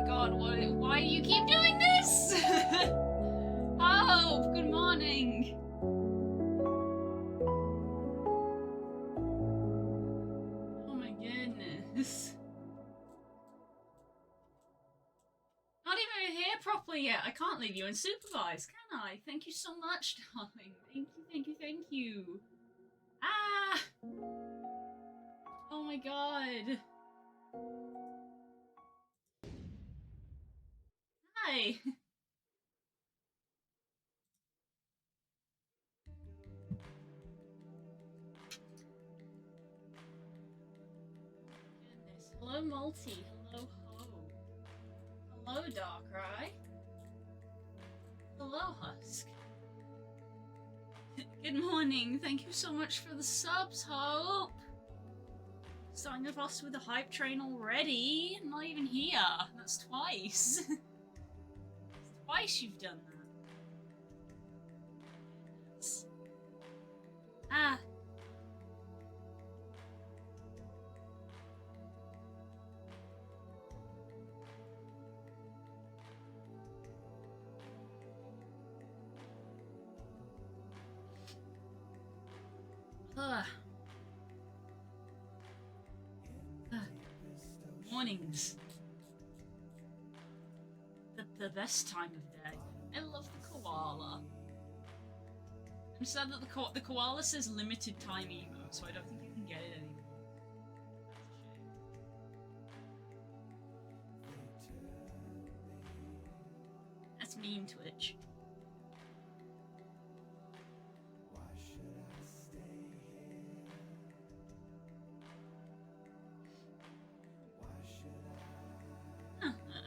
god, why do you keep doing this? Oh, good morning. Oh my goodness. Not even here properly yet. I can't leave you unsupervised, can I? Thank you so much, darling. Thank you, thank you, thank you. Ah! Oh my god. Hi. Goodness. Hello, Multi. Hello, Ho. Hello, Darkrai. Hello, Husk. Good morning. Thank you so much for the subs, Hope. Starting of us with the hype train already. I'm not even here. That's twice. Twice you've done that. Ah. Mornings. The best time of day. I love the koala. I'm sad that the koala says limited time emo, so I don't think you can get it anymore. That's a shame. That's meme Twitch.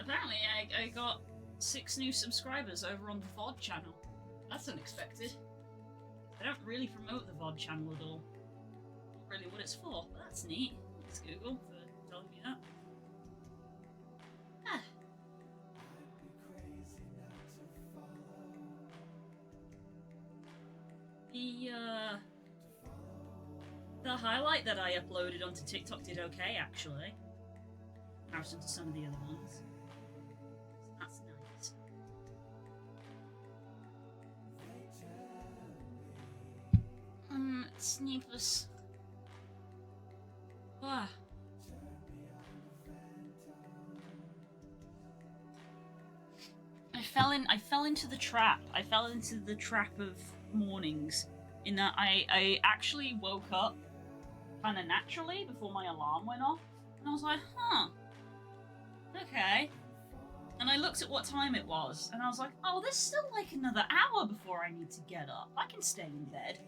Apparently I got 6 new subscribers over on the VOD channel. That's unexpected. I don't really promote the VOD channel at all. Not really what it's for, but that's neat. Thanks Google for telling me that. Ah. The highlight that I uploaded onto TikTok did okay actually. In comparison to some of the other ones. That's nice. Sneepless. Ah. I fell into the trap. I fell into the trap of mornings. In that I actually woke up kind of naturally before my alarm went off. And I was like, huh. Okay. And I looked at what time it was, and I was like, oh, there's still like another hour before I need to get up. I can stay in bed.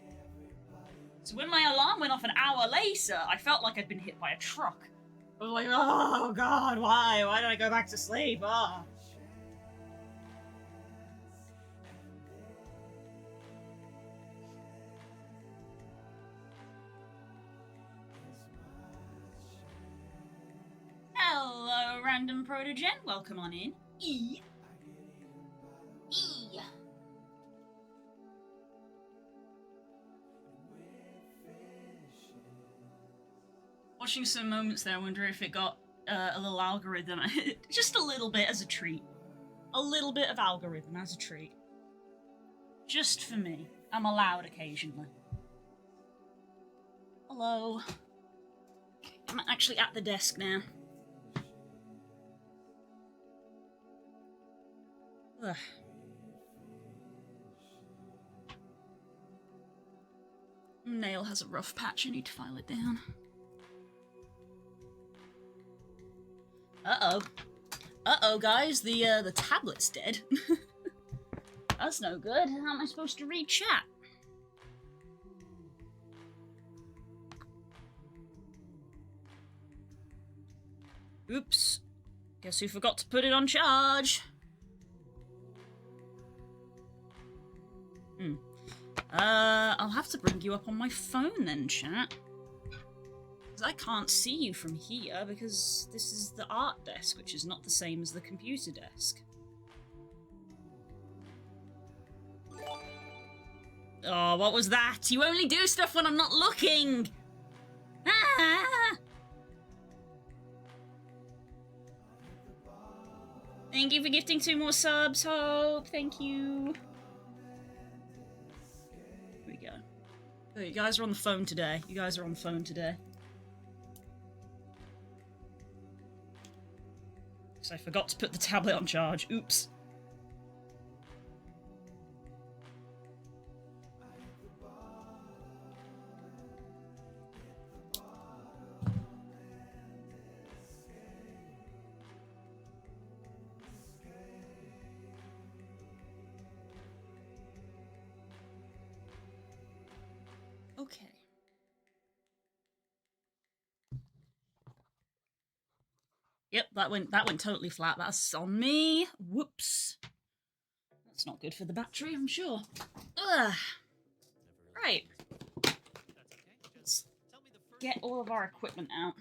So when my alarm went off an hour later, I felt like I'd been hit by a truck. I was like, oh god, why? Why did I go back to sleep? Oh. Hello, random protogen. Welcome on in. E. Watching some moments there, I wonder if it got a little algorithm. Just a little bit as a treat. A little bit of algorithm as a treat. Just for me. I'm allowed occasionally. Hello. I'm actually at the desk now. Ugh. Nail has a rough patch, I need to file it down. Uh-oh. Uh-oh, guys, the tablet's dead. That's no good. How am I supposed to read chat? Oops. Guess who forgot to put it on charge? I'll have to bring you up on my phone then, chat. Because I can't see you from here because this is the art desk, which is not the same as the computer desk. Oh, what was that? You only do stuff when I'm not looking! Ah! Thank you for gifting 2 more subs, Hope. Thank you. Here we go. Oh, you guys are on the phone today. You guys are on the phone today. So I forgot to put the tablet on charge. Oops. Okay. Yep, that went totally flat. That's on me. Whoops. That's not good for the battery, I'm sure. Ugh. Right. Let's get all of our equipment out.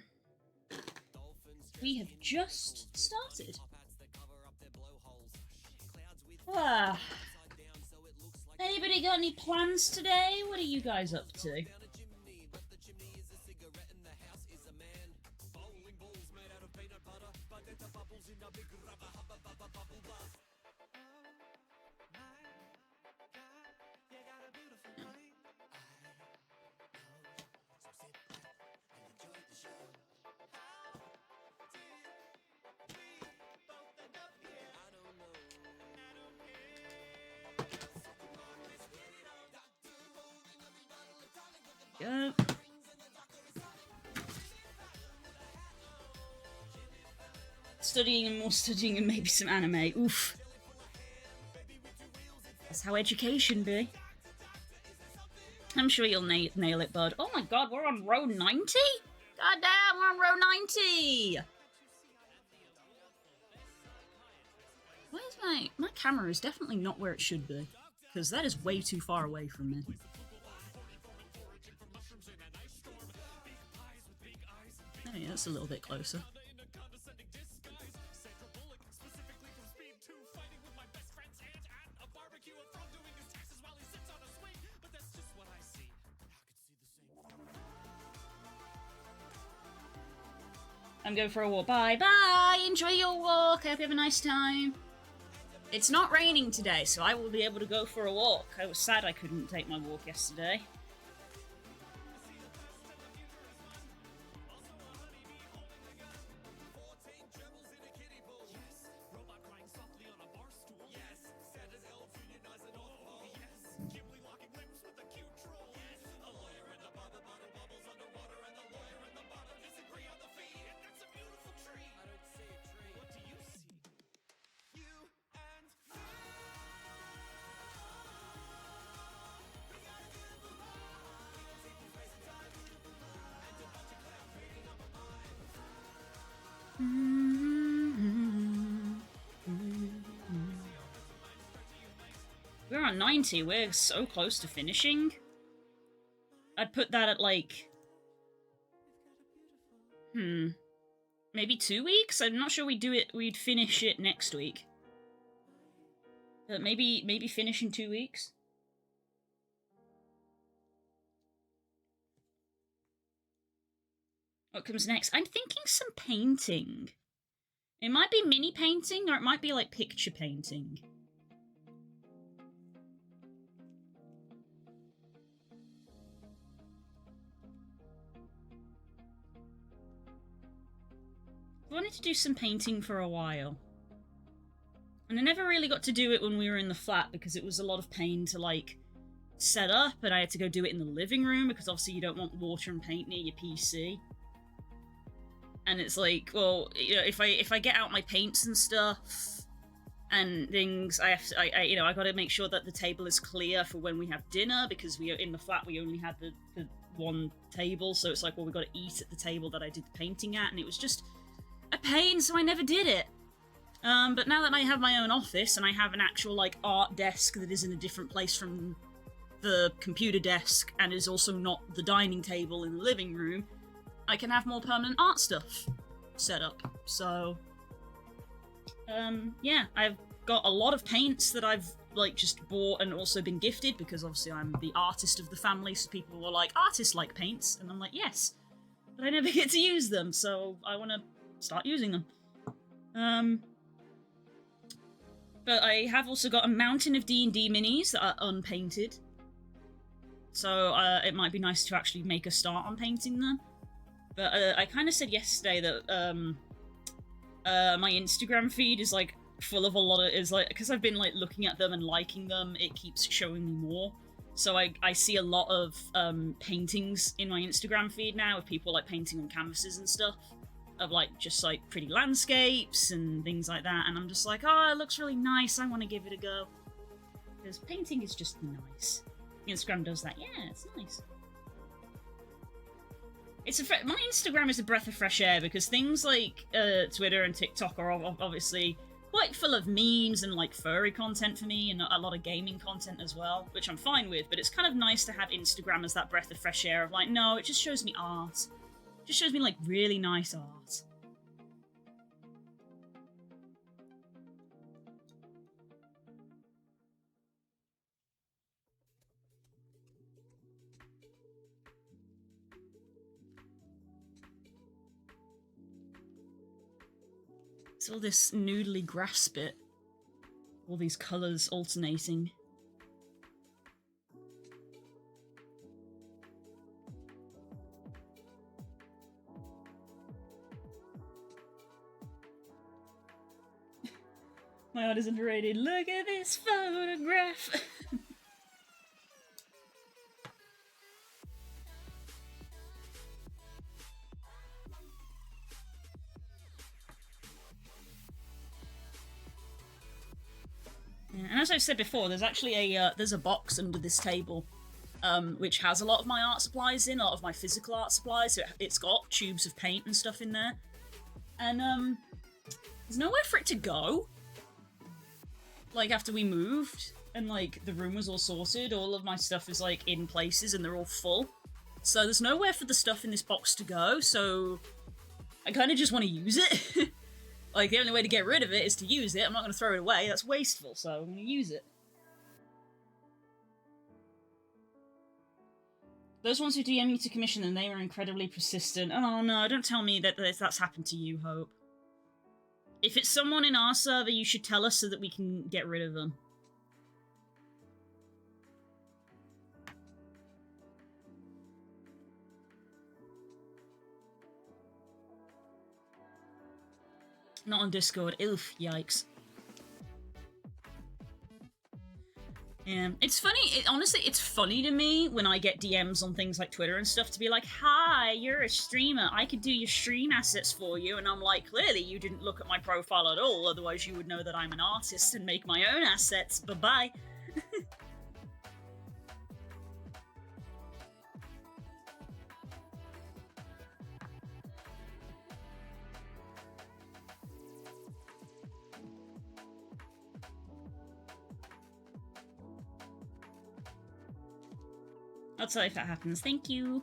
We have just started. Ah. Anybody got any plans today? What are you guys up to? Go. Studying and more studying and maybe some anime. Oof. That's how education be. I'm sure you'll nail it, bud. Oh my god, we're on row 90? God damn, we're on row 90! Why is my camera is definitely not where it should be. Because that is way too far away from me. Oh yeah, that's a little bit closer. I'm going for a walk. Bye bye! Enjoy your walk! I hope you have a nice time. It's not raining today, so I will be able to go for a walk. I was sad I couldn't take my walk yesterday. We're on 90, we're so close to finishing. I'd put that at like... maybe 2 weeks? I'm not sure we'd finish it next week. But maybe finish in 2 weeks? What comes next? I'm thinking some painting. It might be mini painting, or it might be like picture painting. I wanted to do some painting for a while. And I never really got to do it when we were in the flat because it was a lot of pain to like set up, and I had to go do it in the living room because obviously you don't want water and paint near your PC. And it's like, well, you know, if I get out my paints and stuff and things, I got to make sure that the table is clear for when we have dinner, because in the flat we only had the one table, so it's like, well, we got to eat at the table that I did the painting at, and it was just a pain, so I never did it. But now that I have my own office and I have an actual like art desk that is in a different place from the computer desk and is also not the dining table in the living room, I can have more permanent art stuff set up. So, yeah, I've got a lot of paints that I've like just bought and also been gifted, because obviously I'm the artist of the family, so people were like, artists like paints, and I'm like, yes, but I never get to use them, so I want to start using them. But I have also got a mountain of D&D minis that are unpainted. So it might be nice to actually make a start on painting them. But I kind of said yesterday that my Instagram feed is like full of a lot of because I've been like looking at them and liking them, it keeps showing me more. So I see a lot of paintings in my Instagram feed now of people like painting on canvases and stuff, of like just like pretty landscapes and things like that, and I'm just like, oh, it looks really nice, I want to give it a go. Because painting is just nice. Instagram does that. Yeah, it's nice. My Instagram is a breath of fresh air because things like Twitter and TikTok are obviously quite full of memes and like furry content for me, and a lot of gaming content as well, which I'm fine with. But it's kind of nice to have Instagram as that breath of fresh air of like, no, it just shows me art. It just shows me like really nice art. It's all this noodly grass bit. All these colours alternating. My art is underrated. Look at this photograph! Yeah, and as I've said before, there's actually there's a box under this table, which has a lot of my art supplies in, a lot of my physical art supplies. So it's got tubes of paint and stuff in there, and there's nowhere for it to go. Like after we moved and like the room was all sorted, all of my stuff is like in places and they're all full. So there's nowhere for the stuff in this box to go. So I kind of just want to use it. Like, the only way to get rid of it is to use it. I'm not going to throw it away. That's wasteful, so I'm going to use it. Those ones who DM you to commission them, they are incredibly persistent. Oh no, don't tell me that that's happened to you, Hope. If it's someone in our server, you should tell us so that we can get rid of them. Not on Discord. Oof, yikes. Yeah, it's funny. Honestly, it's funny to me when I get DMs on things like Twitter and stuff to be like, hi, you're a streamer. I could do your stream assets for you. And I'm like, clearly you didn't look at my profile at all. Otherwise you would know that I'm an artist and make my own assets. Bye-bye. I'll tell you if that happens. Thank you.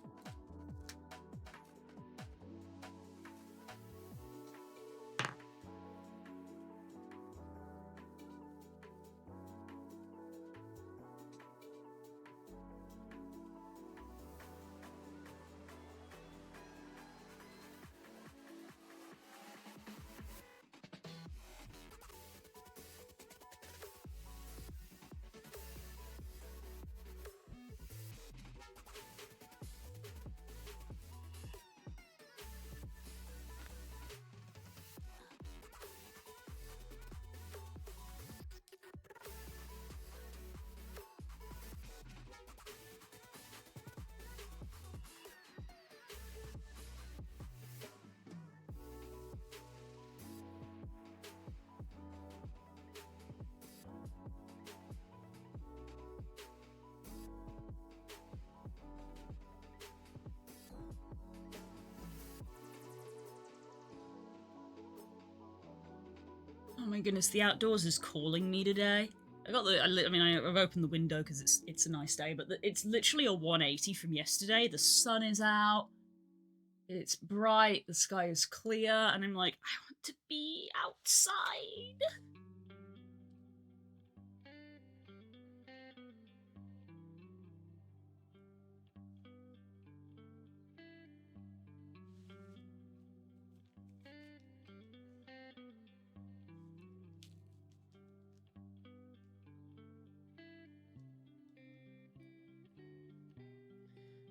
Oh my goodness, the outdoors is calling me today. I've opened the window because it's a nice day, but it's literally a 180 from yesterday. The sun is out, it's bright, the sky is clear, and I'm like, I want to be outside.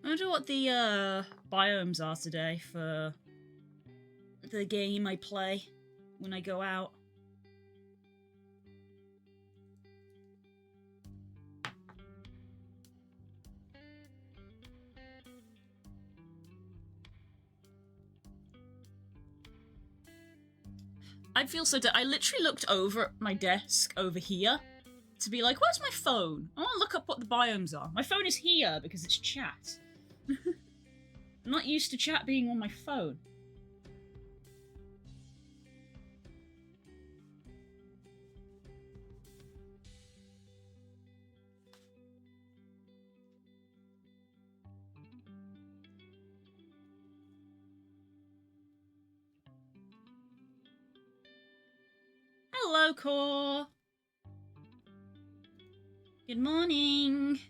I wonder what the biomes are today for the game I play when I go out. I'd feel so I literally looked over at my desk over here to be like, where's my phone? I want to look up what the biomes are. My phone is here because it's chat. I'm not used to chat being on my phone. Hello, Core. Good morning.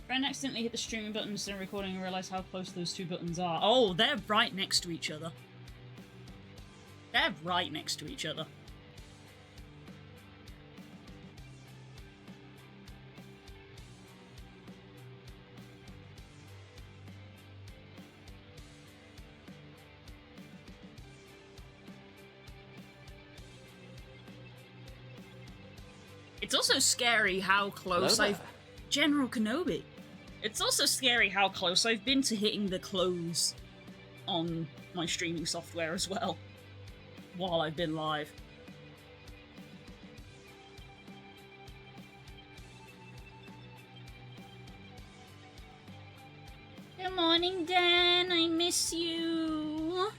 Friend accidentally hit the streaming button instead of recording and realised how close those two buttons are. Oh, they're right next to each other. They're right next to each other. It's also scary how close General Kenobi. It's also scary how close I've been to hitting the close on my streaming software as well, while I've been live. Good morning, Dan. I miss you.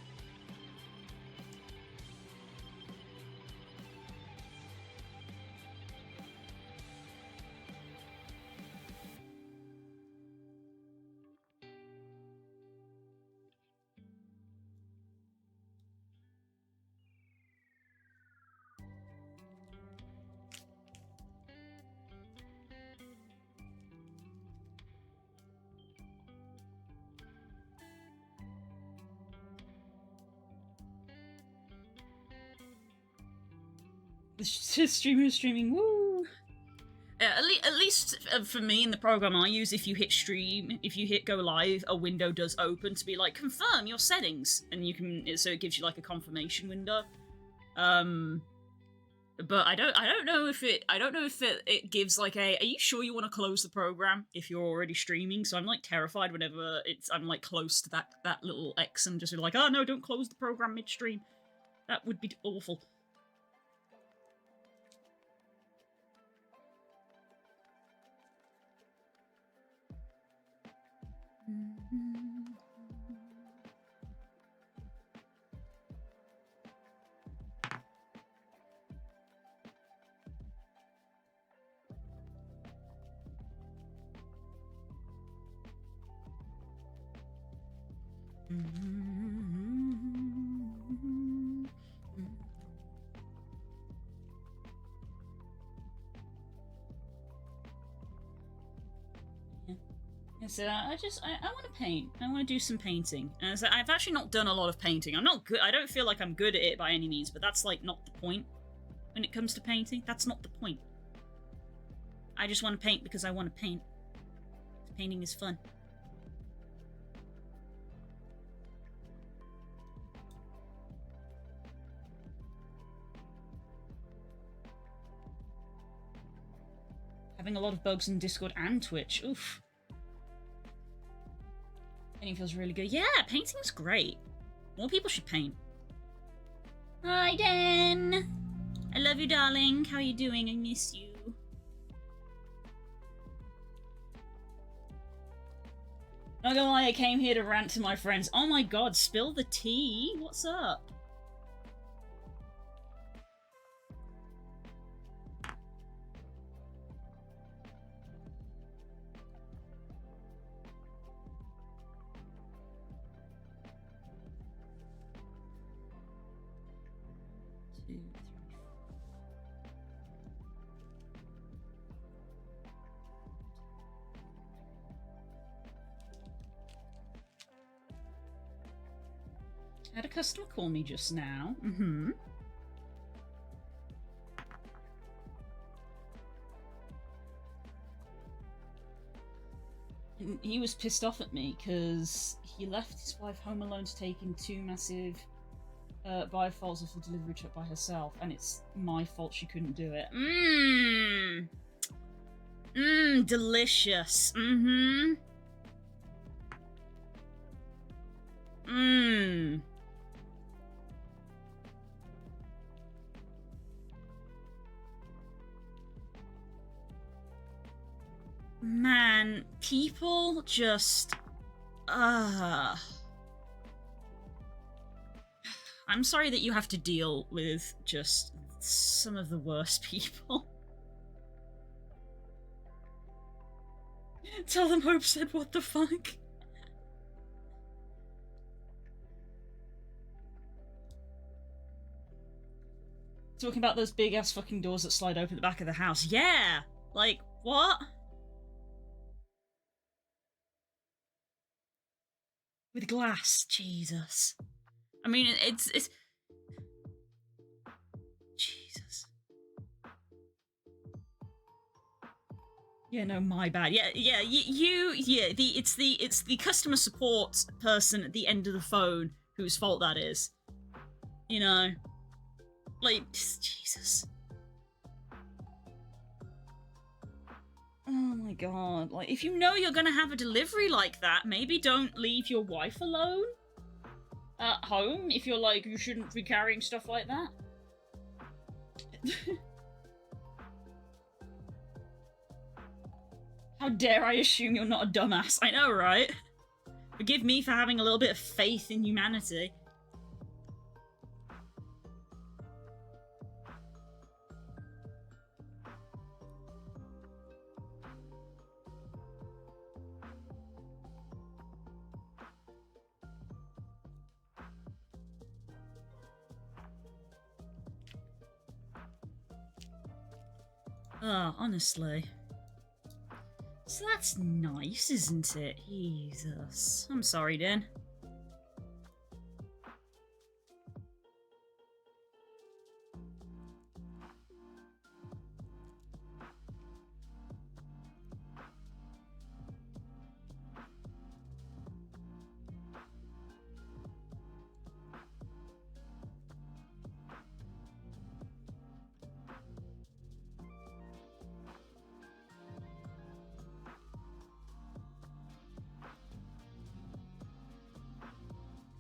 The streamer's streaming, woo! At least for me in the program I use, if you hit stream, if you hit go live, a window does open to be like, confirm your settings, and you can, so it gives you like a confirmation window. But I don't know if it gives like a, are you sure you want to close the program if you're already streaming? So I'm like terrified whenever I'm like close to that little X and just be like, oh no, don't close the program midstream. That would be awful. So I want to paint. I want to do some painting. And so I've actually not done a lot of painting. I'm not good. I don't feel like I'm good at it by any means, but that's like not the point when it comes to painting. That's not the point. I just want to paint because I want to paint. Painting is fun. Having a lot of bugs in Discord and Twitch. Oof. Painting feels really good. Yeah, painting's great. More people should paint. Hi, Dan. I love you, darling. How are you doing? I miss you. Not gonna lie, I came here to rant to my friends. Oh my god, spill the tea? What's up? 2, 3, 4. I had a customer call me just now. Mm-hmm. And he was pissed off at me because he left his wife home alone to take in 2 massive biophiles of the delivery truck by herself, and it's my fault she couldn't do it. Delicious. Man, people just... I'm sorry that you have to deal with just some of the worst people. Tell them Hope said, what the fuck? Talking about those big ass fucking doors that slide open at the back of the house. Yeah! Like, what? With glass. Jesus. I mean, it's... Jesus. Yeah, no, my bad. It's the customer support person at the end of the phone whose fault that is. You know? Like, Jesus. Oh my god. Like, if you know you're gonna have a delivery like that, maybe don't leave your wife alone at home if you're like, you shouldn't be carrying stuff like that. How dare I assume you're not a dumbass? I know, right? Forgive me for having a little bit of faith in humanity. Oh, honestly. So that's nice, isn't it? Jesus. I'm sorry, Dan.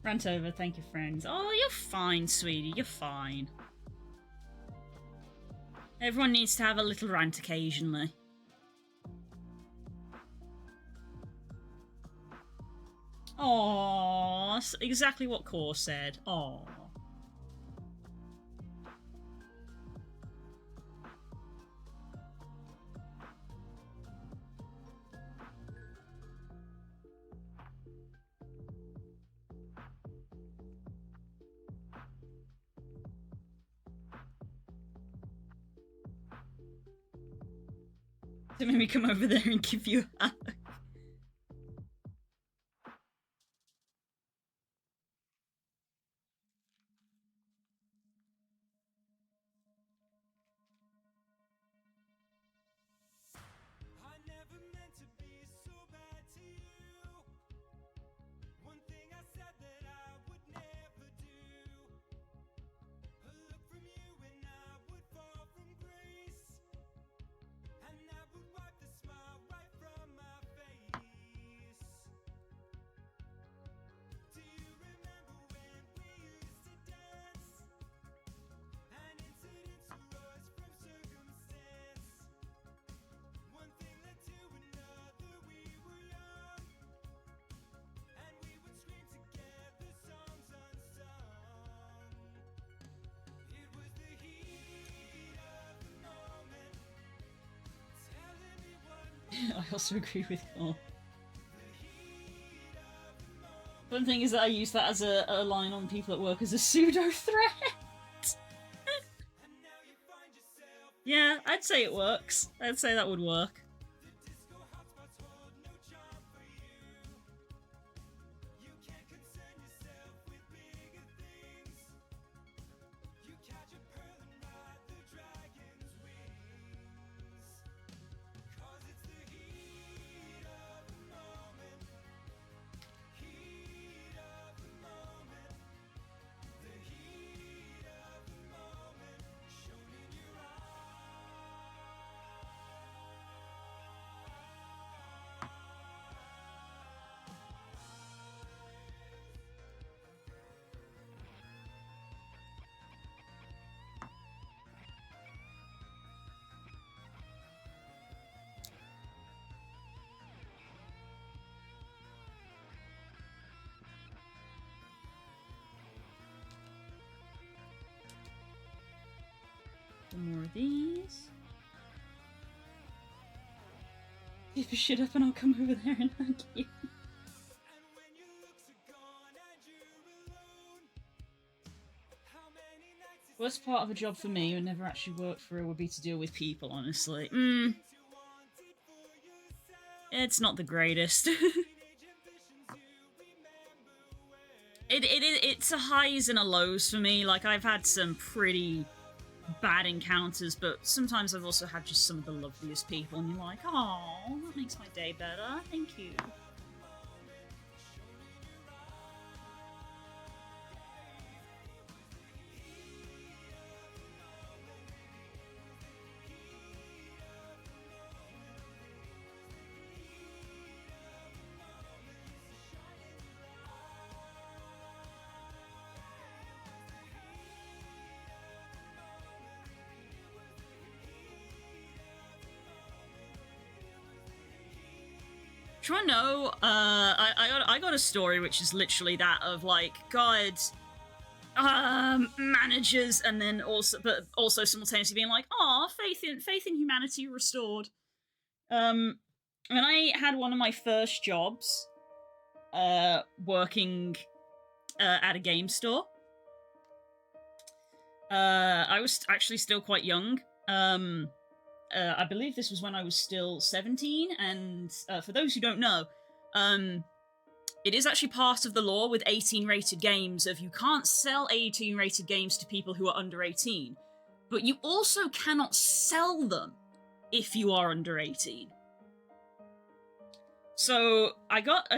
Rant over, thank you, friends. Oh, you're fine, sweetie, you're fine. Everyone needs to have a little rant occasionally. Aww, exactly what Core said. Aww. To make me come over there and give you a hug. I also agree with Core. One thing is that I use that as a line on people at work as a pseudo threat. Yeah, I'd say it works. I'd say that would work. More of these. Keep your shit up and I'll come over there and hug you. Worst part of a job for me who never actually worked for it would be to deal with people, honestly. It's not the greatest. It's a highs and a lows for me. Like, I've had some pretty bad encounters, but sometimes I've also had just some of the loveliest people, and you're like, oh, that makes my day better. Thank you. Do you know? I got a story which is literally that of like God, managers, and then also simultaneously being like, "Oh, faith in humanity restored." When I had one of my first jobs, working at a game store, I was actually still quite young. I believe this was when I was still 17, and for those who don't know, it is actually part of the law with 18 rated games of you can't sell 18 rated games to people who are under 18, but you also cannot sell them if you are under 18. So I got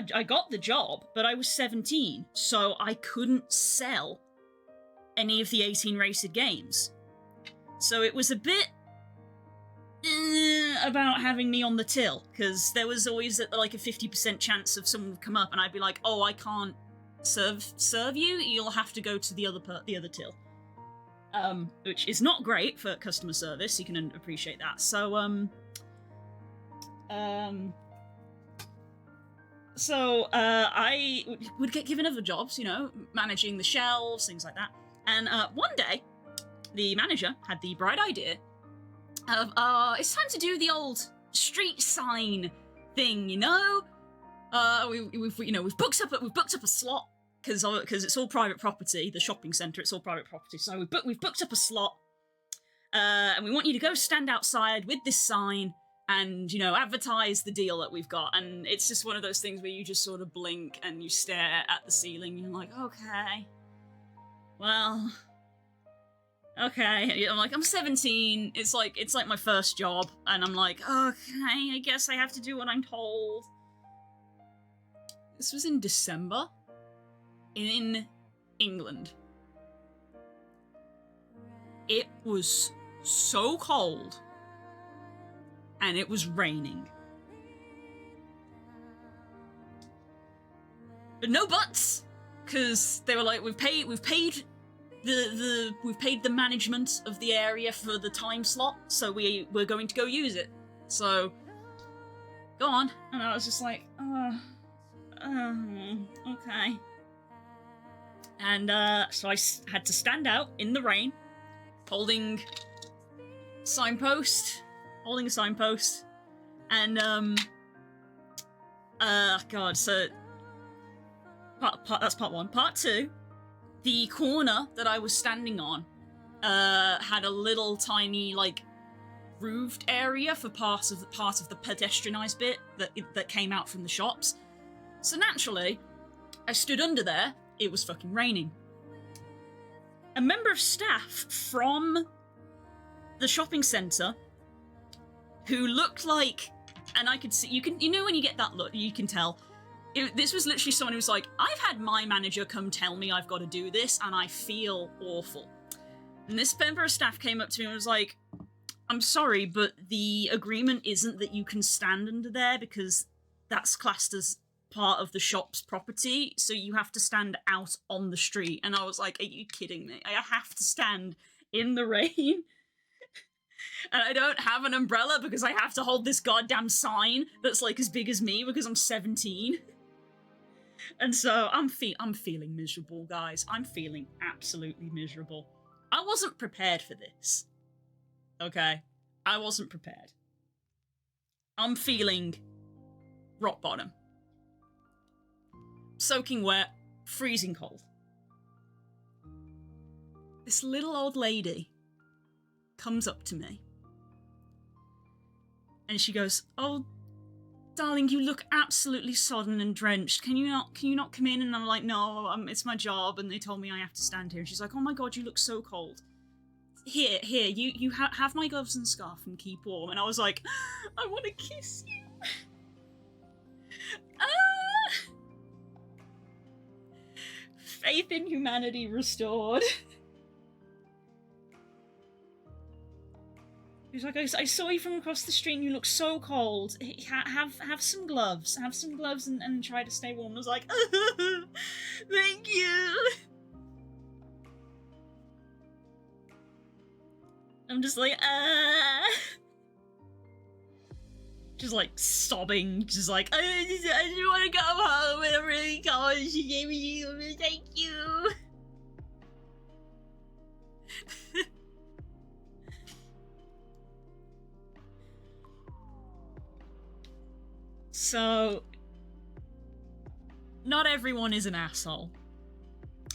the job, but I was 17, so I couldn't sell any of the 18 rated games. So it was a bit about having me on the till, because there was always like a 50% chance of someone would come up and I'd be like, oh, I can't serve you, you'll have to go to the other till. Which is not great for customer service, you can appreciate that. So I would get given other jobs, you know, managing the shelves, things like that. And one day, the manager had the bright idea of, it's time to do the old street sign thing, you know? We've booked up a slot because it's all private property. The shopping centre, it's all private property. So we've booked up a slot, and we want you to go stand outside with this sign and, you know, advertise the deal that we've got. And it's just one of those things where you just sort of blink and you stare at the ceiling. And you're like, okay, well. Okay, I'm like, I'm 17, it's like my first job, and I'm like, okay, I guess I have to do what I'm told. This was in December, in England. It was so cold, and it was raining. But no buts, because they were like, we've paid the management of the area for the time slot, so we're going to go use it. So, go on. And I was just like, okay. And so I had to stand out in the rain, holding a signpost, and God. So that's part one. Part two. The corner that I was standing on had a little tiny, like, roofed area for part of the pedestrianised bit that came out from the shops. So naturally, I stood under there. It was fucking raining. A member of staff from the shopping centre who looked like, and I could see, you know when you get that look, you can tell. This was literally someone who was like, I've had my manager come tell me I've got to do this, and I feel awful. And this member of staff came up to me and was like, I'm sorry, but the agreement isn't that you can stand under there because that's classed as part of the shop's property, so you have to stand out on the street. And I was like, are you kidding me? I have to stand in the rain? And I don't have an umbrella because I have to hold this goddamn sign that's like as big as me because I'm 17. And so I'm feeling miserable, guys. I'm feeling absolutely miserable. I wasn't prepared for this. Okay? I wasn't prepared. I'm feeling rock bottom. Soaking wet, freezing cold. This little old lady comes up to me and she goes, oh, darling, you look absolutely sodden and drenched. Can you not come in? And I'm like, no, it's my job, and they told me I have to stand here. And she's like, oh my god, you look so cold. Here, you have my gloves and scarf and keep warm. And I was like, I want to kiss you. Faith in humanity restored. He's like, I saw you from across the street and you look so cold. Have some gloves. Have some gloves and try to stay warm. I was like, thank you. I'm just like, just like sobbing, just like, I just want to go home and I'm really cold. She gave me thank you. So, not everyone is an asshole.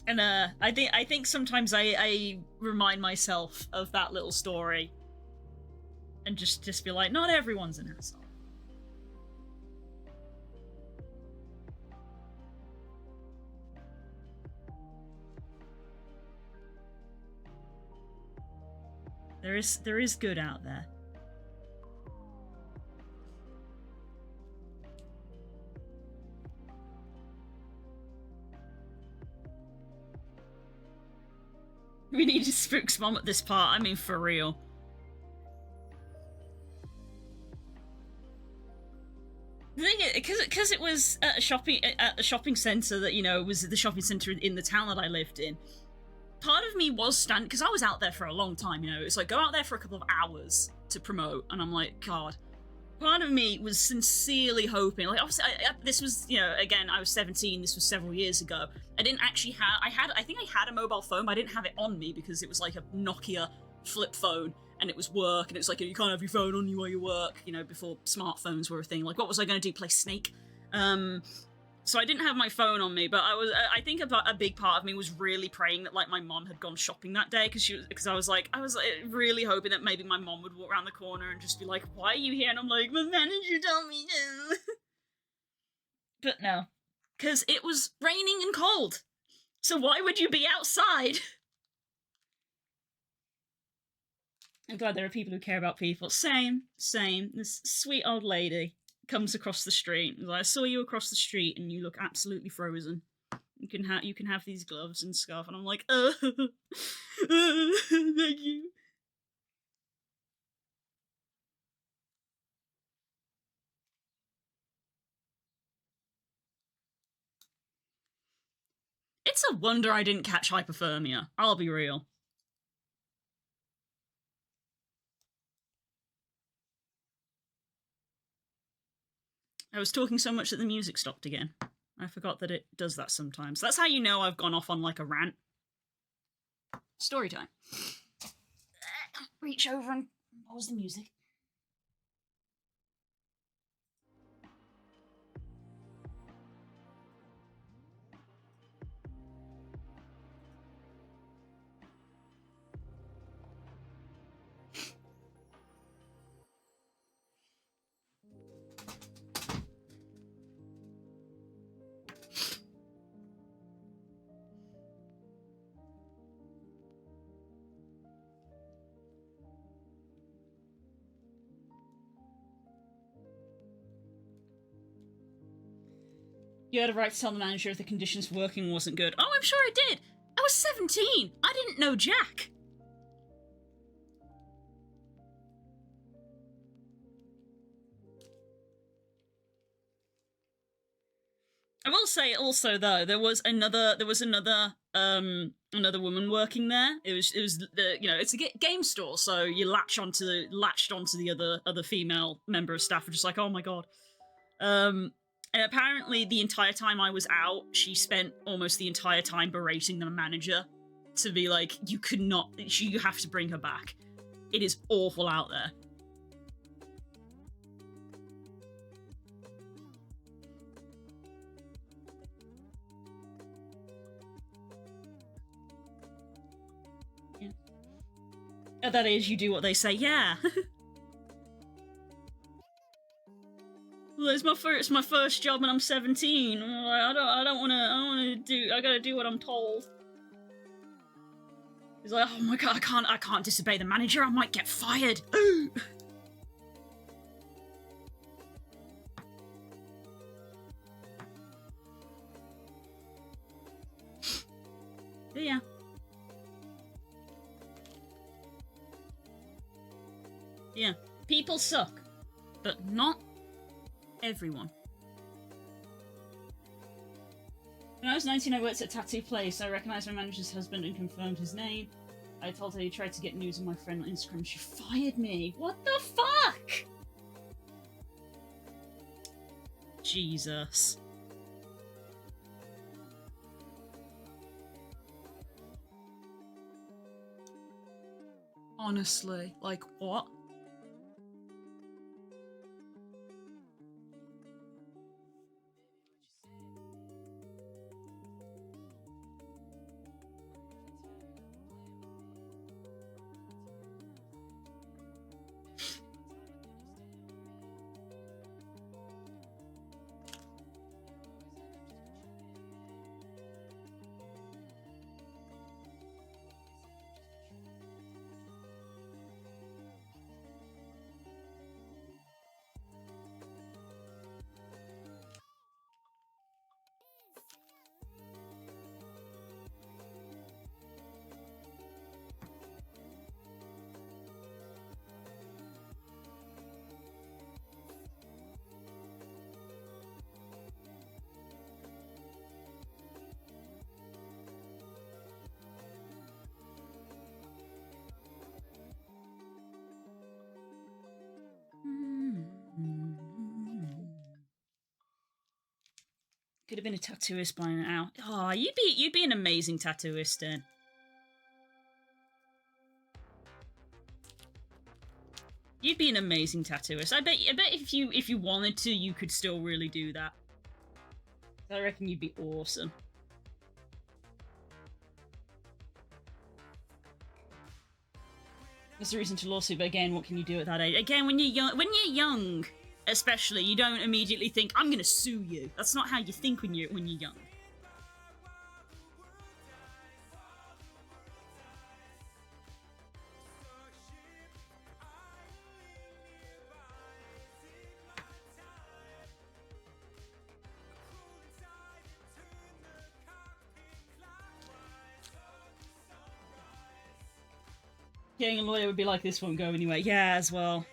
And I think sometimes I remind myself of that little story and just be like, not everyone's an asshole. There is good out there. We need to Spook's mom at this part. I mean, for real. The thing is, because it was at a shopping centre that, you know, was the shopping centre in the town that I lived in. Part of me was standing, because I was out there for a long time, you know. It's like, go out there for a couple of hours to promote, and I'm like, God. Part of me was sincerely hoping, like, obviously, this was, you know, again, I was 17, this was several years ago. I didn't actually have, I think I had a mobile phone, but I didn't have it on me because it was like a Nokia flip phone, and it was work, and it was like, you can't have your phone on you while you work, you know, before smartphones were a thing. Like, what was I going to do, play Snake? So I didn't have my phone on me, but I think a big part of me was really praying that, like, my mom had gone shopping that day, because I was really hoping that maybe my mom would walk around the corner and just be like, why are you here? And I'm like, my manager told me to. But no, because it was raining and cold. So why would you be outside? I'm glad there are people who care about people. Same. This sweet old lady comes across the street. I saw you across the street and you look absolutely frozen. You can have these gloves and scarf. And I'm like, thank you. It's a wonder I didn't catch hypothermia. I'll be real. I was talking so much that the music stopped again. I forgot that it does that sometimes. That's how you know I've gone off on like a rant. Story time. Reach over and pause the music. You had a right to tell the manager if the conditions for working wasn't good. Oh, I'm sure I did! I was 17! I didn't know Jack! I will say also though, there was another woman working there. It was the, you know, it's a game store, so you latched onto the other female member of staff, and just like, oh my god. And apparently the entire time I was out, she spent almost the entire time berating the manager to be like, you have to bring her back. It is awful out there. That is, you do what they say. Yeah. Well, it's my first job, and I'm 17. I gotta do what I'm told. He's like, oh my god, I can't disobey the manager. I might get fired. Yeah. Yeah, people suck, but not everyone. When I was 19, I worked at Tattoo Place. I recognised my manager's husband and confirmed his name. I told her he tried to get news of my friend on Instagram. She fired me. What the fuck? Jesus. Honestly, like, what? Could have been a tattooist by now. Oh, you'd be an amazing tattooist then. You'd be an amazing tattooist. I bet if you wanted to, you could still really do that. I reckon you'd be awesome. There's a reason to lawsuit, but again, what can you do at that age? Again, when you're young, especially, you don't immediately think, I'm gonna sue you. That's not how you think when you're young. Getting a lawyer would be like, this won't go anywhere. Yeah, as well.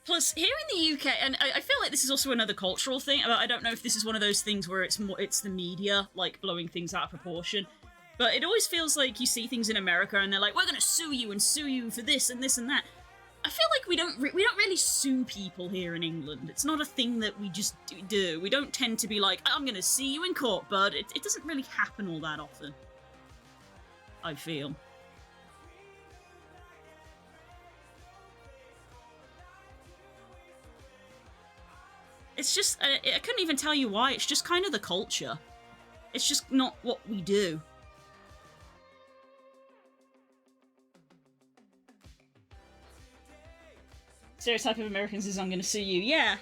Plus, here in the UK, and I feel like this is also another cultural thing. I don't know if this is one of those things where it's the media, like, blowing things out of proportion. But it always feels like you see things in America and they're like, we're gonna sue you for this and this and that. I feel like we don't really sue people here in England. It's not a thing that we just do. We don't tend to be like, I'm gonna see you in court, bud. It doesn't really happen all that often, I feel. It's just, I couldn't even tell you why. It's just kind of the culture. It's just not what we do. Stereotype of Americans is, I'm gonna sue you. Yeah.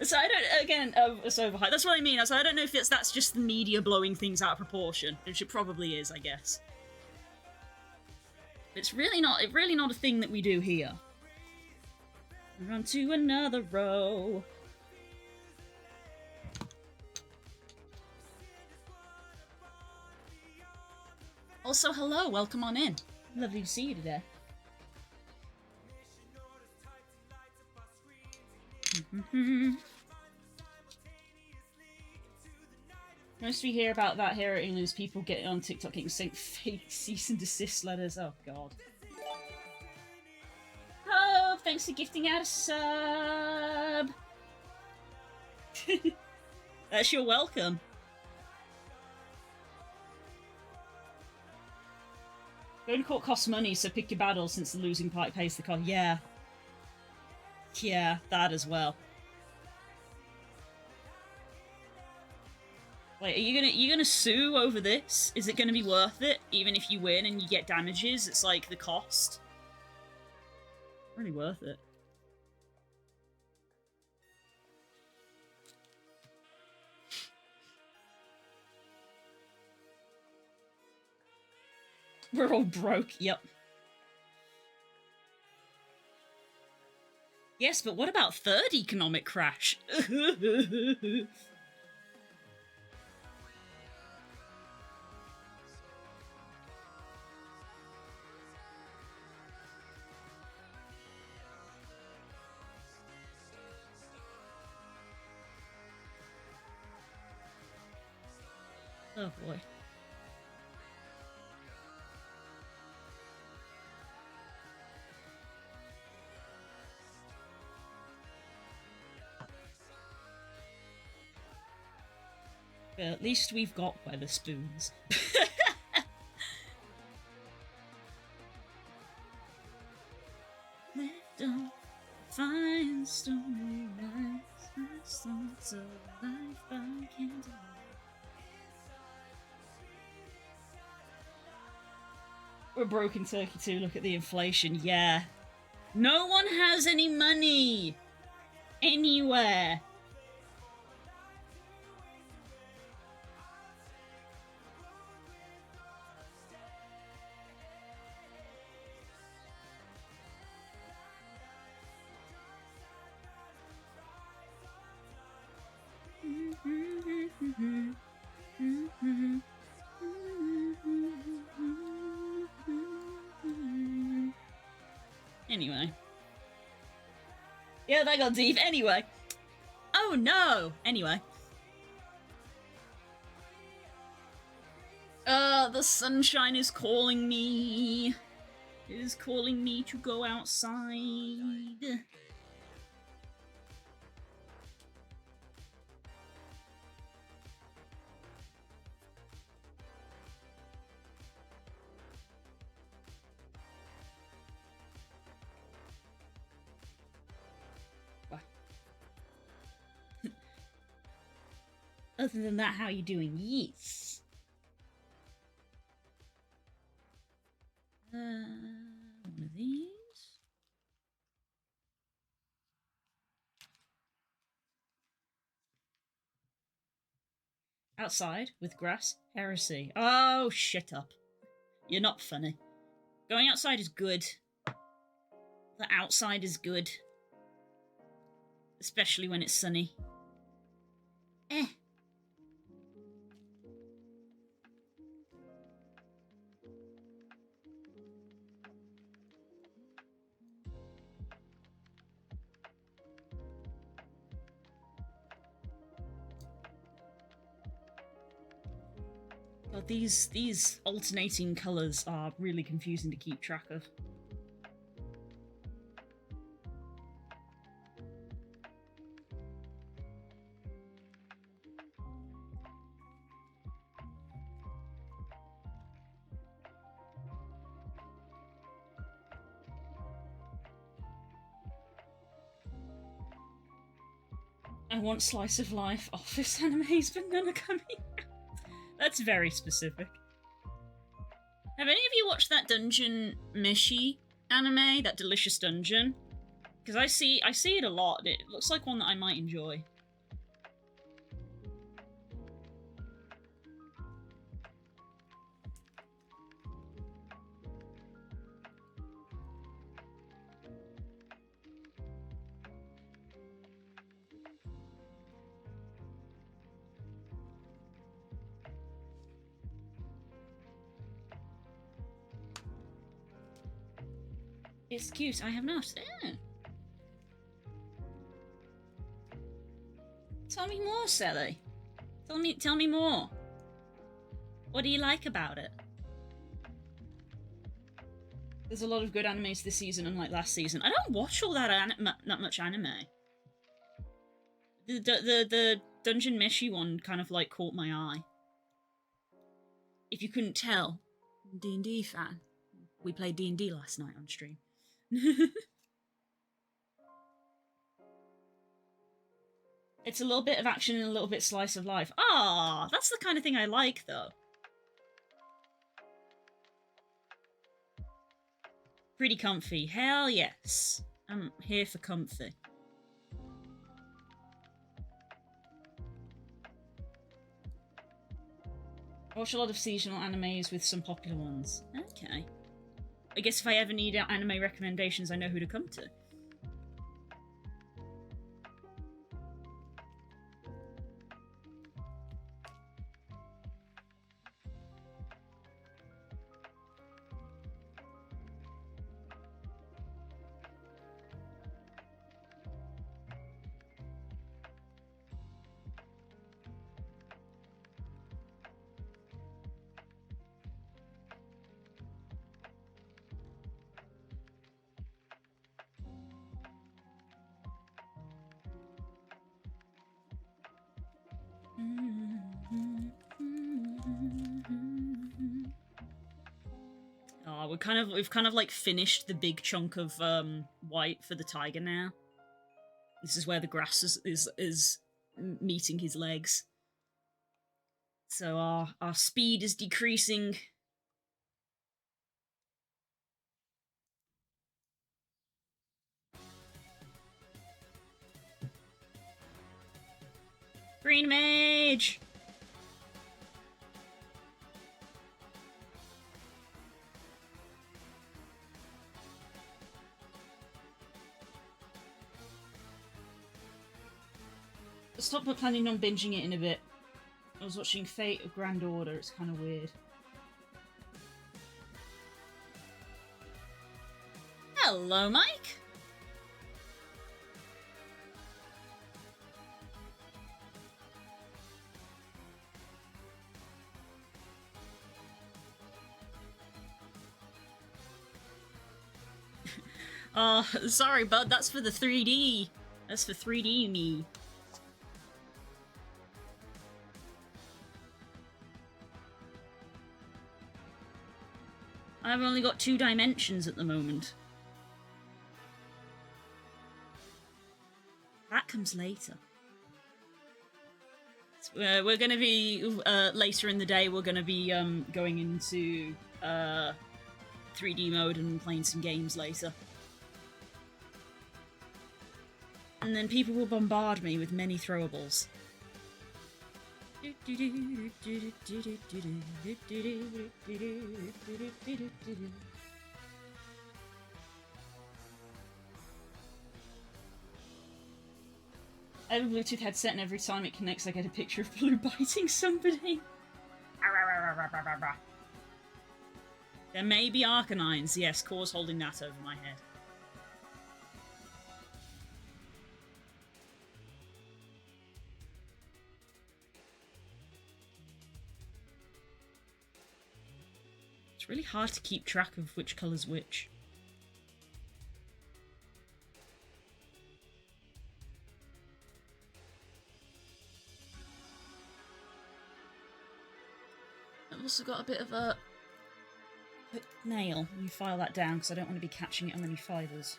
So I don't, again, it's overhyped. That's what I mean. So I don't know if that's just the media blowing things out of proportion, which it probably is, I guess. It's really not a thing that we do here. We're on to another row. Also, hello, welcome on in. Lovely to see you today. Most we hear about that here at England is people getting on TikTok getting sent fake cease and desist letters. Oh god. Oh, thanks for gifting out a sub. That's your welcome. Going to court costs money, so pick your battles since the losing party pays the cost. Yeah. Yeah, that as well. Wait, are you gonna sue over this? Is it gonna be worth it? Even if you win and you get damages, it's like the cost. Really worth it. We're all broke, yep. Yes, but what about third economic crash? Oh boy. But at least we've got Weatherspoons. Left on fine stormy nights, thoughts of life I can't deny. We're broke in Turkey too, look at the inflation, yeah. No one has any money! Anywhere! Anyway. Yeah, that got deep. Anyway. Oh no! Anyway. The sunshine is calling me. It is calling me to go outside. Other than that, how are you doing? Yes. One of these. Outside with grass? Heresy. Oh, shut up. You're not funny. Going outside is good. The outside is good. Especially when it's sunny. Eh. God, these alternating colours are really confusing to keep track of. I want slice of life office animes, but none are coming out. That's very specific. Have any of you watched that Dungeon Meshi anime? That Delicious Dungeon? Because I see it a lot. It looks like one that I might enjoy. Excuse, I have not. Tell me more, Sally. Tell me more. What do you like about it? There's a lot of good animes this season, unlike last season. I don't watch all that much anime. The Dungeon Meshi one kind of like caught my eye. If you couldn't tell, I'm a D&D fan. We played D&D last night on stream. It's a little bit of action and a little bit slice of life. Ah, that's the kind of thing I like, though. Pretty comfy. Hell yes. I'm here for comfy. I watch a lot of seasonal animes with some popular ones. Okay. I guess if I ever need anime recommendations, I know who to come to. Oh, we've kind of like finished the big chunk of white for the tiger now. This is where the grass is meeting his legs. So our speed is decreasing. Green Mage! Stop planning on binging it in a bit. I was watching Fate of Grand Order, it's kind of weird. Hello, Mike! Sorry, bud, that's for the 3D. That's for 3D me. I've only got 2 dimensions at the moment. That comes later. We're going to be, later in the day, we're going to be going into 3D mode and playing some games later. And then people will bombard me with many throwables. I have a Bluetooth headset and every time it connects I get a picture of Blue biting somebody. There may be Arcanines, yes, Core's holding that over my head. It's really hard to keep track of which colour's which. I've also got a bit of a nail. Let me file that down because I don't want to be catching it on any fibres.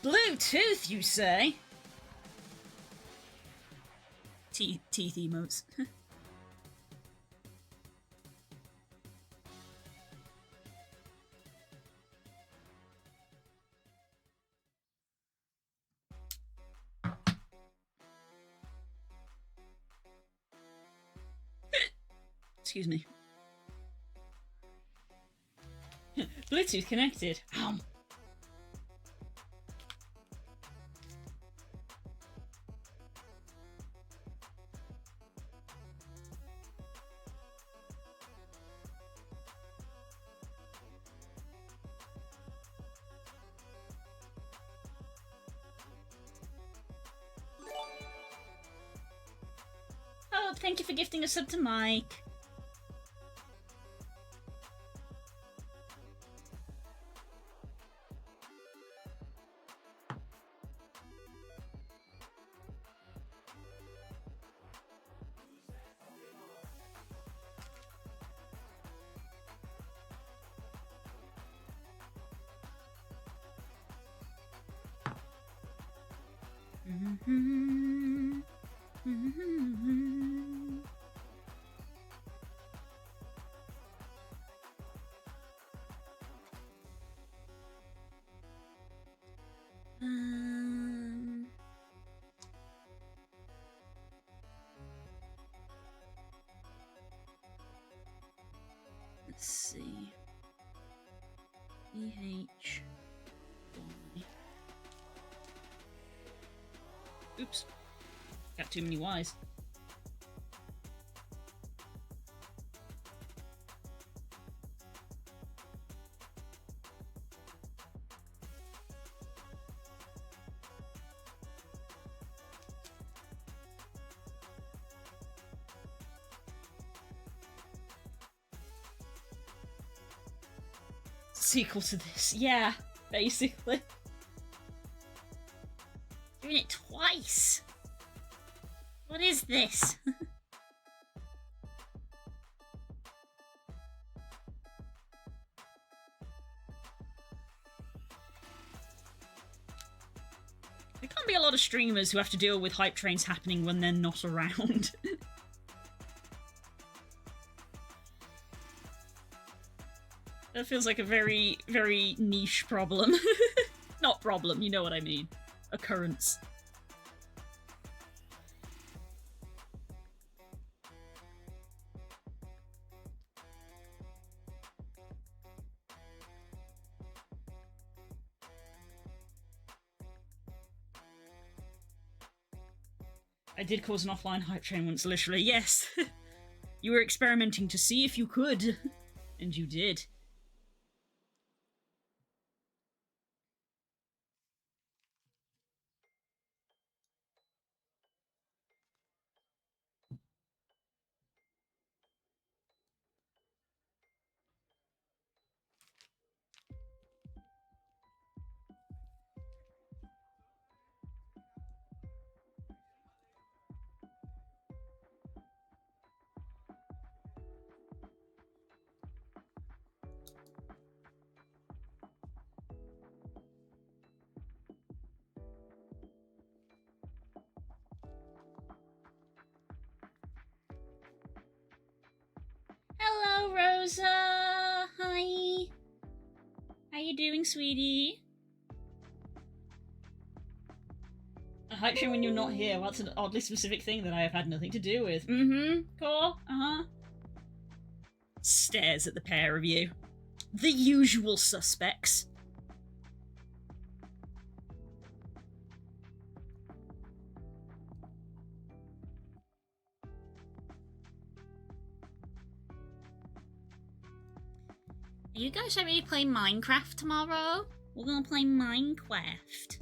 Bluetooth, you say? Teeth emotes. Excuse me. Bluetooth connected. Ow. sub. Thank you for gifting a sub to Mike. Let's see. EH. Oops. Got too many Y's. Sequel to this. Yeah, basically. Doing it twice. What is this? There can't be a lot of streamers who have to deal with hype trains happening when they're not around. That feels like a very, very niche problem. Not problem, you know what I mean. Occurrence. I did cause an offline hype train once, literally. Yes! You were experimenting to see if you could. And you did. Hello, Rosa! Hi! How you doing, sweetie? A hype train when you're not here. Well, that's an oddly specific thing that I have had nothing to do with. Mm-hmm. Cool. Uh-huh. Stares at the pair of you. The usual suspects. Are you guys ready to play Minecraft tomorrow? We're gonna play Minecraft.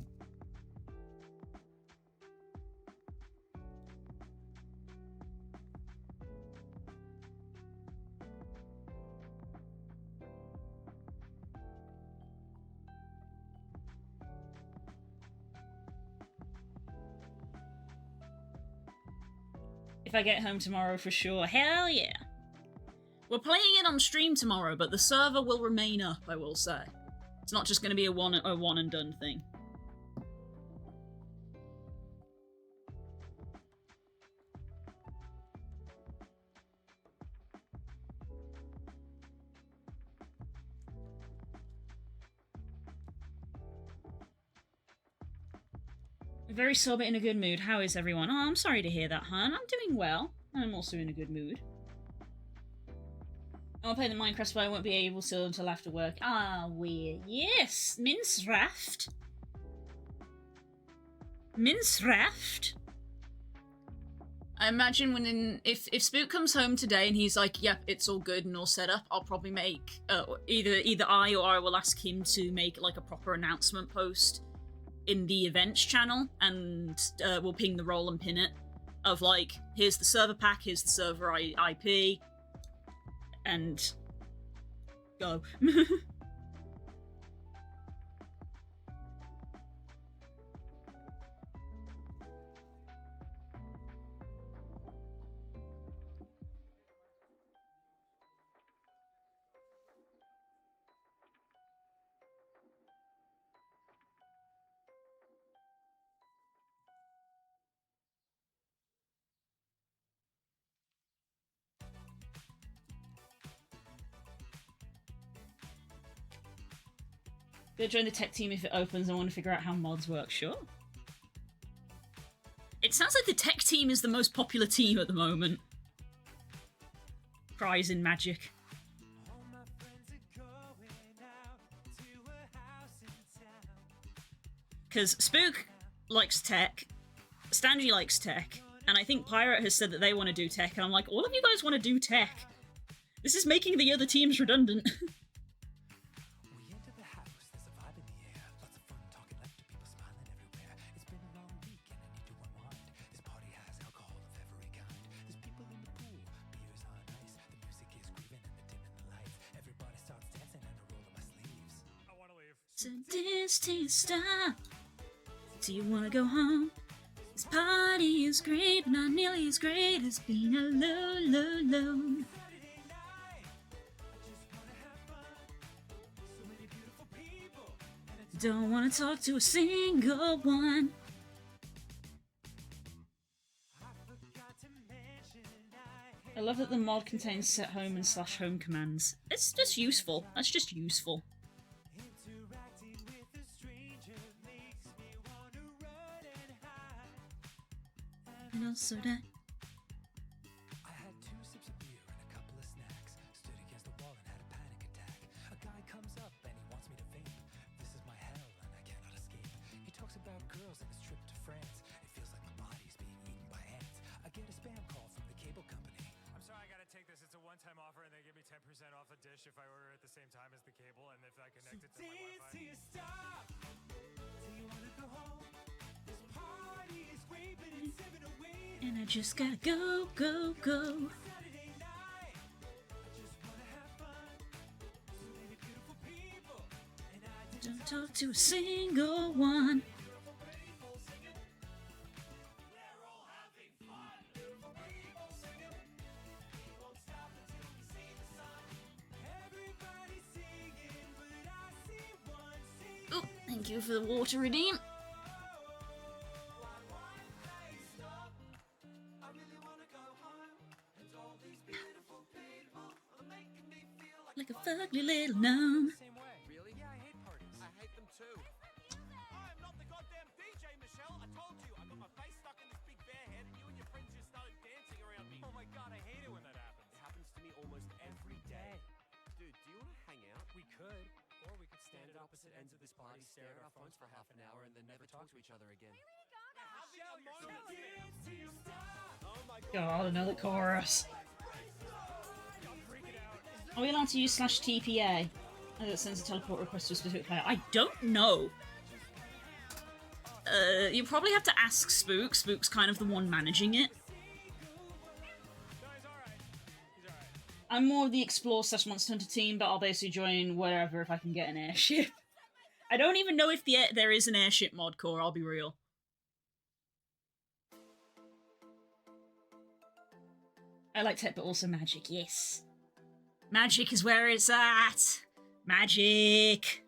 If I get home tomorrow for sure. Hell yeah. We're playing it on stream tomorrow, but the server will remain up, I will say. It's not just going to be a one and done thing. Very sober, in a good mood. How is everyone? Oh, I'm sorry to hear that, hon. I'm doing well. I'm also in a good mood. I'll play the Minecraft, but I won't be able to until after work. Ah, weird. Yes, Minecraft. Minecraft. I imagine if Spook comes home today and he's like, "Yep, it's all good and all set up," I'll probably make either I or I will ask him to make like a proper announcement post in the events channel, and we'll ping the roll and pin it. of like, here's the server pack, here's the server IP, and go. Gonna join the tech team if it opens. I want to figure out how mods work. Sure. It sounds like the tech team is the most popular team at the moment. Prize in Magic. Because Spook likes tech, Stanley likes tech, and I think Pirate has said that they want to do tech, and I'm like, all of you guys want to do tech. This is making the other teams redundant. So distant stop. Do you wanna go home? This party is great, but not nearly as great as being alone. Don't wanna talk to a single one. I love that the mod contains set home and slash home commands. It's just useful. That's just useful. And also that. I had 2 sips of beer and a couple of snacks. Stood against the wall and had a panic attack. A guy comes up and he wants me to vape. This is my hell and I cannot escape. He talks about girls and his trip to France. It feels like my body's being eaten by ants. I get a spam call from the cable company. I'm sorry, I gotta take this. It's a one-time offer and they give me 10% off a dish if I order at the same time as the cable and if I connect it to my Wi-Fi. Do you stop? Do you wanna go home? This party is great, but it's 7 away. And I just gotta go, go, go. Don't talk to a single one. Oh, thank you for the water redeem. Like a fugly little gnome. Really? Yeah, I hate parties. I hate them too. I'm not the goddamn DJ, Michelle. I told you. I got my face stuck in this big bear head and you and your friends just started dancing around me. Oh my god, I hate it when that happens. It happens to me almost every day. Dude, do you want to hang out? We could. Or we could stand at opposite ends of this party, stare at our phones for half an hour, and then never talk to each other again. God, another chorus. Are we allowed to use /TPA? That sends a teleport request to a specific player. I don't know. You probably have to ask Spook. Spook's kind of the one managing it. I'm more of the Explore / Monster Hunter team, but I'll basically join wherever if I can get an airship. I don't even know if there is an airship mod core, I'll be real. I like tech, but also magic, yes. Magic is where it's at. Magic.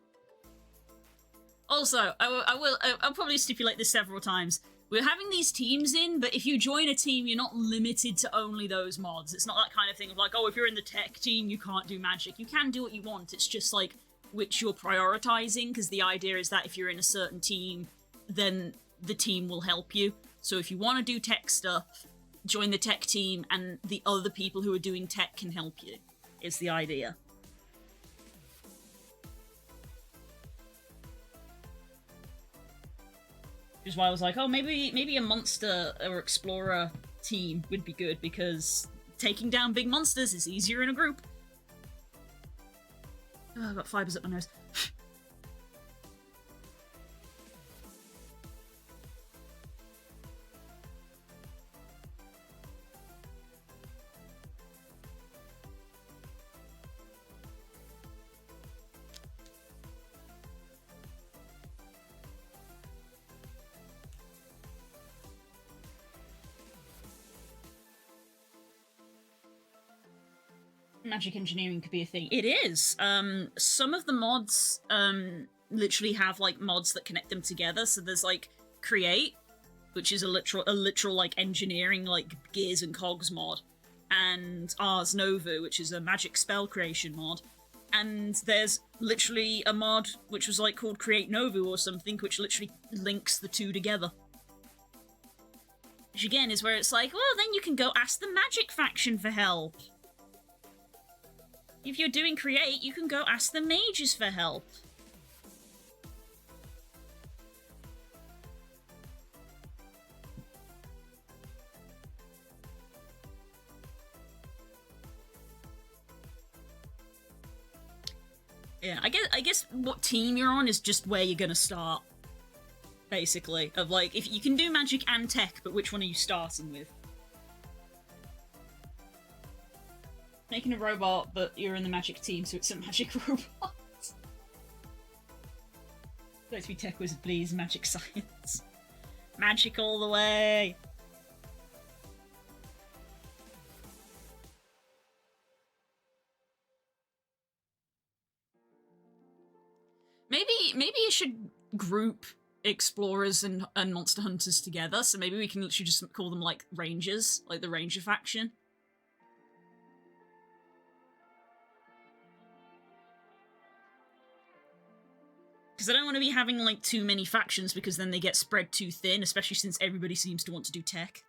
Also, I'll probably stipulate this several times. We're having these teams in, but if you join a team, you're not limited to only those mods. It's not that kind of thing of like, oh, if you're in the tech team, you can't do magic. You can do what you want. It's just like which you're prioritizing, because the idea is that if you're in a certain team, then the team will help you. So if you want to do tech stuff, join the tech team, and the other people who are doing tech can help you. Is the idea. Which is why I was like, oh, maybe a monster or explorer team would be good, because taking down big monsters is easier in a group. Oh, I've got fibers up my nose. magic engineering could be a thing. It is. Some of the mods literally have like mods that connect them together. So there's like Create, which is a literal like engineering, like gears and cogs mod, and Ars Nova, which is a magic spell creation mod. And there's literally a mod which was like called Create Nova or something, which literally links the two together. Which again is where it's like, well, then you can go ask the magic faction for help. If you're doing Create, you can go ask the mages for help. Yeah, I guess what team you're on is just where you're gonna start. Basically. Of like, if you can do magic and tech, but which one are you starting with? Making a robot, but you're in the magic team, so it's a magic robot. Let's be tech wizard, please. Magic science. Magic all the way. Maybe you should group explorers and monster hunters together, so maybe we can literally just call them like rangers, like the ranger faction. Because I don't want to be having like too many factions, because then they get spread too thin, especially since everybody seems to want to do tech.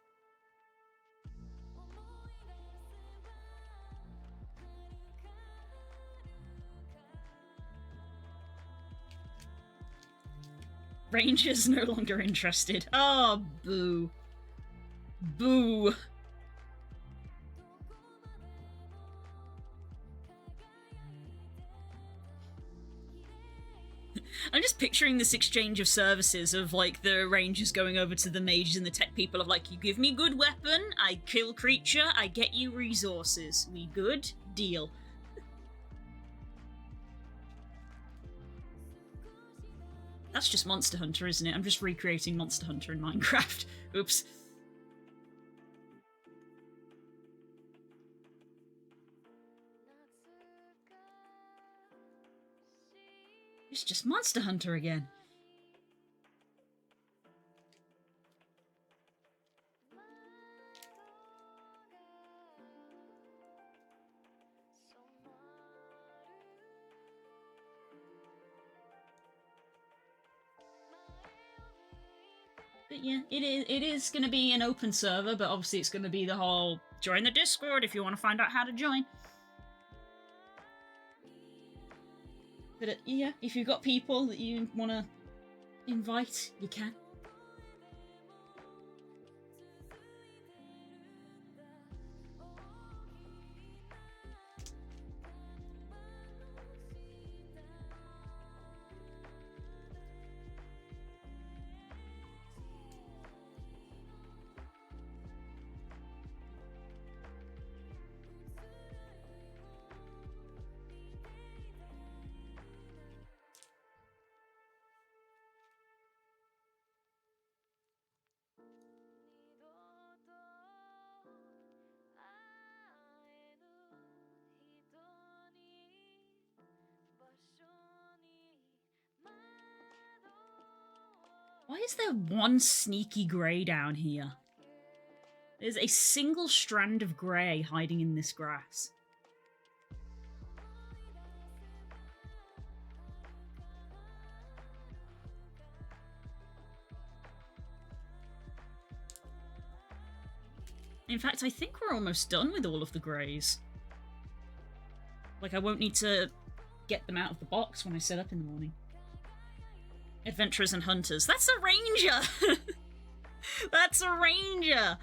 Rangers no longer interested. Oh, boo. Boo. I'm just picturing this exchange of services of, like, the rangers going over to the mages and the tech people of, like, you give me good weapon, I kill creature, I get you resources. We good? Deal. That's just Monster Hunter, isn't it? I'm just recreating Monster Hunter in Minecraft. Oops. It's just Monster Hunter again. But yeah, it is going to be an open server, but obviously it's going to be the whole join the Discord if you want to find out how to join. But yeah, if you've got people that you want to invite, you can. Why is there one sneaky grey down here? There's a single strand of grey hiding in this grass. In fact, I think we're almost done with all of the greys. Like, I won't need to get them out of the box when I set up in the morning. Adventurers and hunters. That's a ranger! That's a ranger!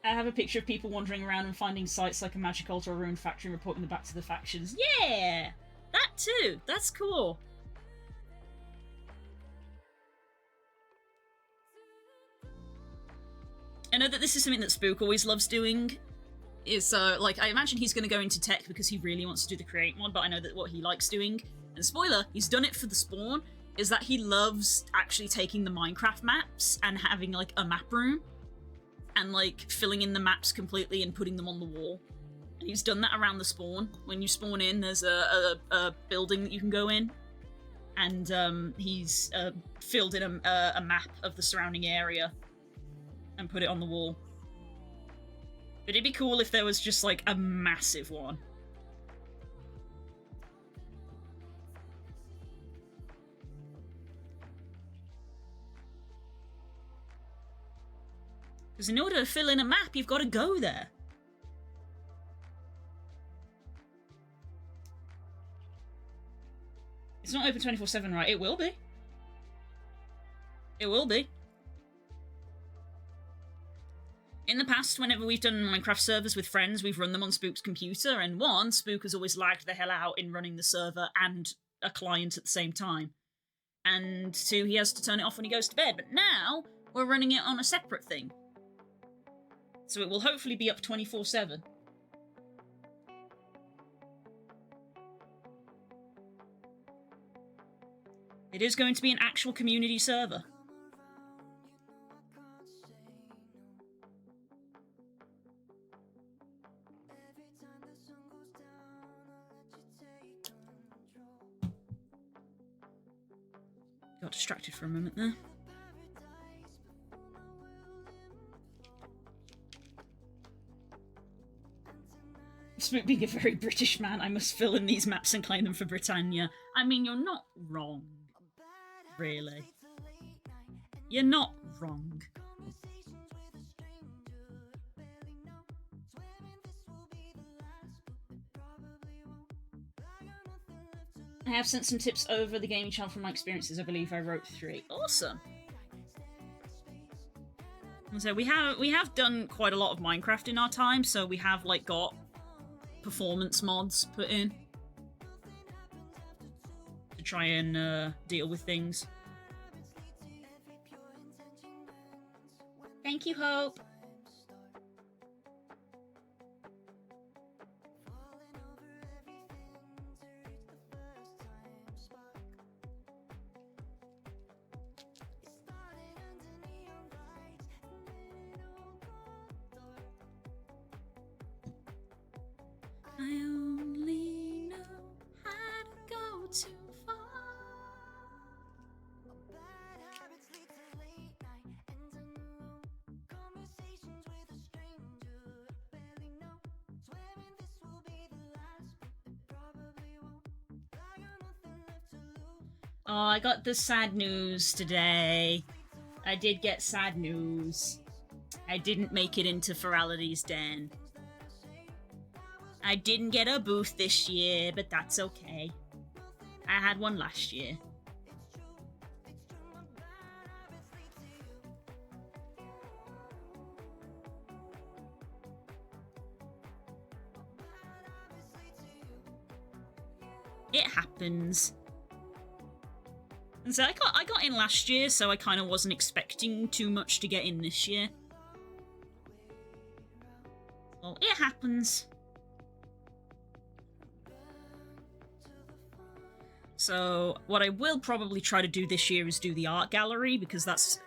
I have a picture of people wandering around and finding sites like a magic altar or ruined factory and reporting them back to the factions. Yeah! That too! That's cool. I know that this is something that Spook always loves doing. Is, like, I imagine he's going to go into tech because he really wants to do the Create mod, but I know that what he likes doing, and spoiler, he's done it for the Spawn, is that he loves actually taking the Minecraft maps and having like a map room and like filling in the maps completely and putting them on the wall. And he's done that around the spawn. When you spawn in, there's a building that you can go in, and he's filled in a map of the surrounding area and put it on the wall. But it'd be cool if there was just like a massive one. Because in order to fill in a map, you've got to go there. It's not open 24/7, right? It will be. It will be. In the past, whenever we've done Minecraft servers with friends, we've run them on Spook's computer, and one, Spook has always lagged the hell out in running the server and a client at the same time. And two, he has to turn it off when he goes to bed. But now, we're running it on a separate thing. So it will hopefully be up 24/7. It is going to be an actual community server. Got distracted for a moment there. Spook being a very British man, I must fill in these maps and claim them for Britannia. I mean, you're not wrong. Really. You're not wrong. I have sent some tips over the gaming channel from my experiences. I believe I wrote 3. Awesome. And so we have done quite a lot of Minecraft in our time, so we have like got performance mods put in to try and deal with things. Thank you, Hope. I only know how to go too far. Oh, I got the sad news today. I did get sad news. I didn't make it into Ferality's Den. I didn't get a booth this year, but that's okay. I had one last year. It happens. And so I got in last year, so I kind of wasn't expecting too much to get in this year. Well, it happens. So what I will probably try to do this year is do the art gallery, because that's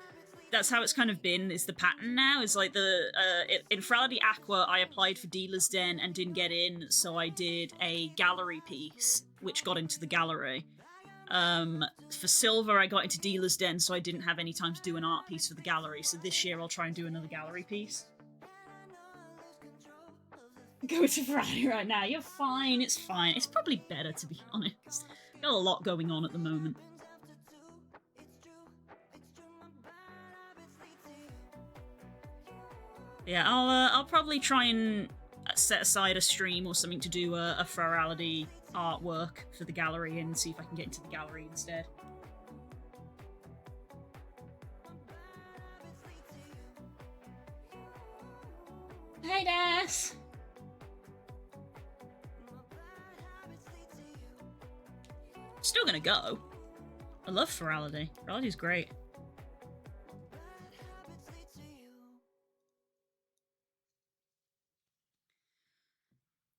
how it's kind of been, is the pattern now. Is like in Ferality Aqua, I applied for Dealer's Den and didn't get in, so I did a gallery piece, which got into the gallery. For Silver, I got into Dealer's Den, so I didn't have any time to do an art piece for the gallery, so this year I'll try and do another gallery piece. Go to Ferrari right now. You're fine, it's fine. It's probably better, to be honest. Got a lot going on at the moment. Yeah, I'll probably try and set aside a stream or something to do a Ferality artwork for the gallery and see if I can get into the gallery instead. Hey, Des! Still gonna go. I love Ferality. Ferality's great.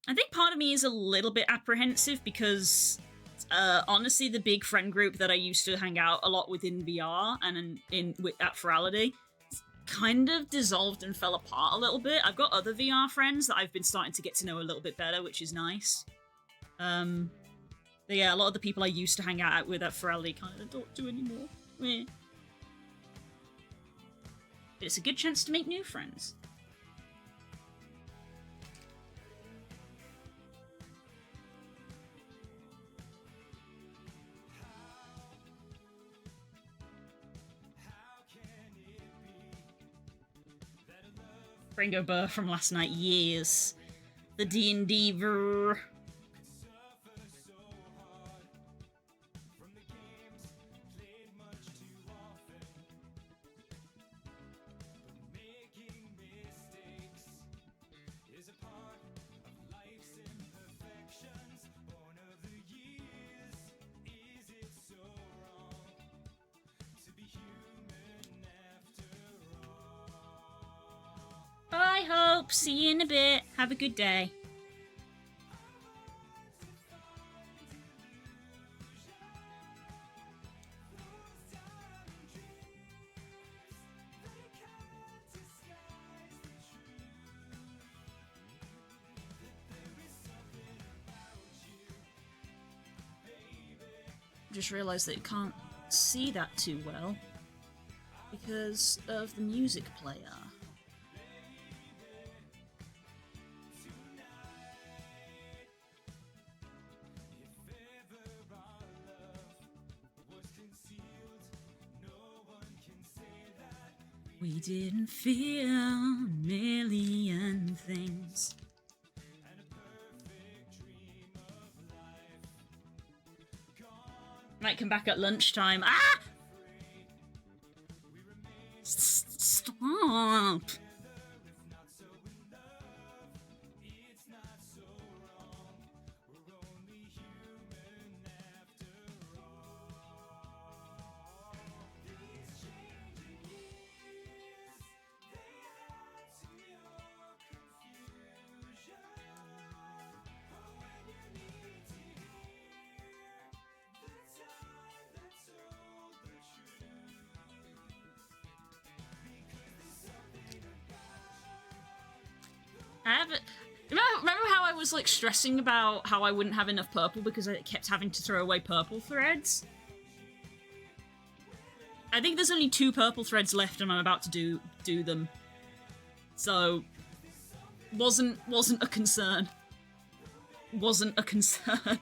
I think part of me is a little bit apprehensive because honestly the big friend group that I used to hang out a lot with in VR and at Ferality kind of dissolved and fell apart a little bit. I've got other VR friends that I've been starting to get to know a little bit better, which is nice. But yeah, a lot of the people I used to hang out with at Ferality kind of don't do anymore. Meh. But it's a good chance to make new friends. Ringo Burr from last night, yes. The D&D ver. Bye, Hope. See you in a bit. Have a good day. Just realised that you can't see that too well because of the music player. We didn't feel a million things. Might come back at lunchtime. Ah! Stop. Remember how I was like stressing about how I wouldn't have enough purple because I kept having to throw away purple threads? I think there's only 2 purple threads left and I'm about to do them. So wasn't a concern. Wasn't a concern.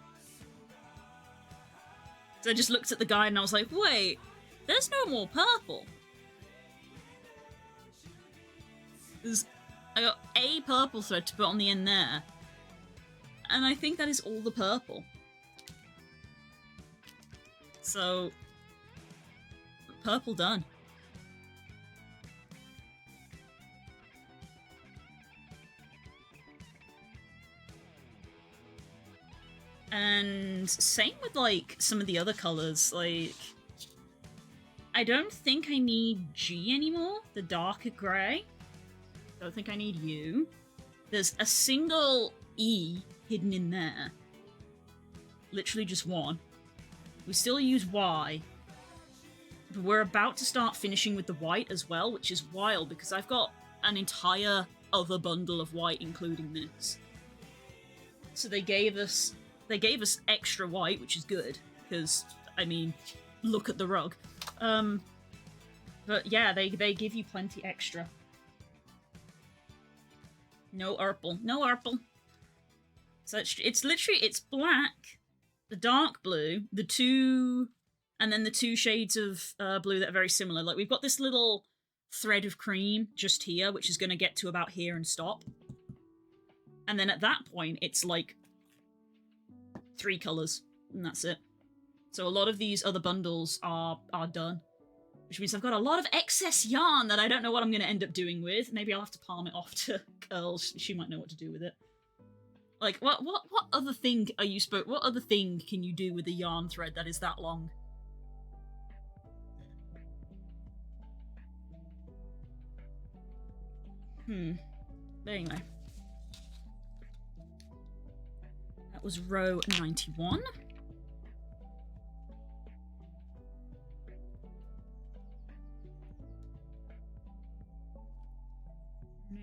So I just looked at the guide and I was like, wait, there's no more purple. I got a purple thread to put on the end there. And I think that is all the purple. So, purple done. And same with like some of the other colors, like I don't think I need G anymore, the darker grey. Don't think I need you. There's a single E hidden in there. Literally just one. We still use Y. But we're about to start finishing with the white as well, which is wild because I've got an entire other bundle of white including this. So they gave us extra white, which is good, because, I mean, look at the rug. But yeah, they give you plenty extra. No purple. No purple. So it's literally, it's black, the dark blue, the 2, and then the 2 shades of blue that are very similar. Like, we've got this little thread of cream just here, which is going to get to about here and stop. And then at that point, it's like 3 colours, and that's it. So a lot of these other bundles are done. Which means I've got a lot of excess yarn that I don't know what I'm going to end up doing with. Maybe I'll have to palm it off to Curls. She might know what to do with it. Like, what other thing are you what other thing can you do with a yarn thread that is that long? But anyway. That was row 91.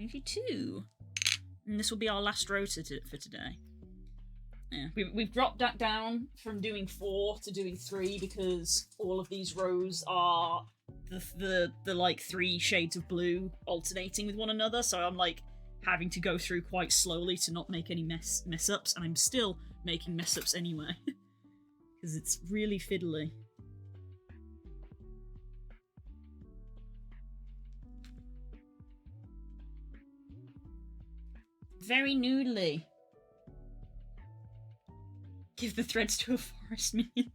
92. And this will be our last row for today. Yeah, we've dropped that down from doing 4 to doing 3 because all of these rows are the like 3 shades of blue alternating with one another, so I'm like having to go through quite slowly to not make any mess ups, and I'm still making mess ups anyway because it's really fiddly. Very noodly. Give the threads to a forest minion.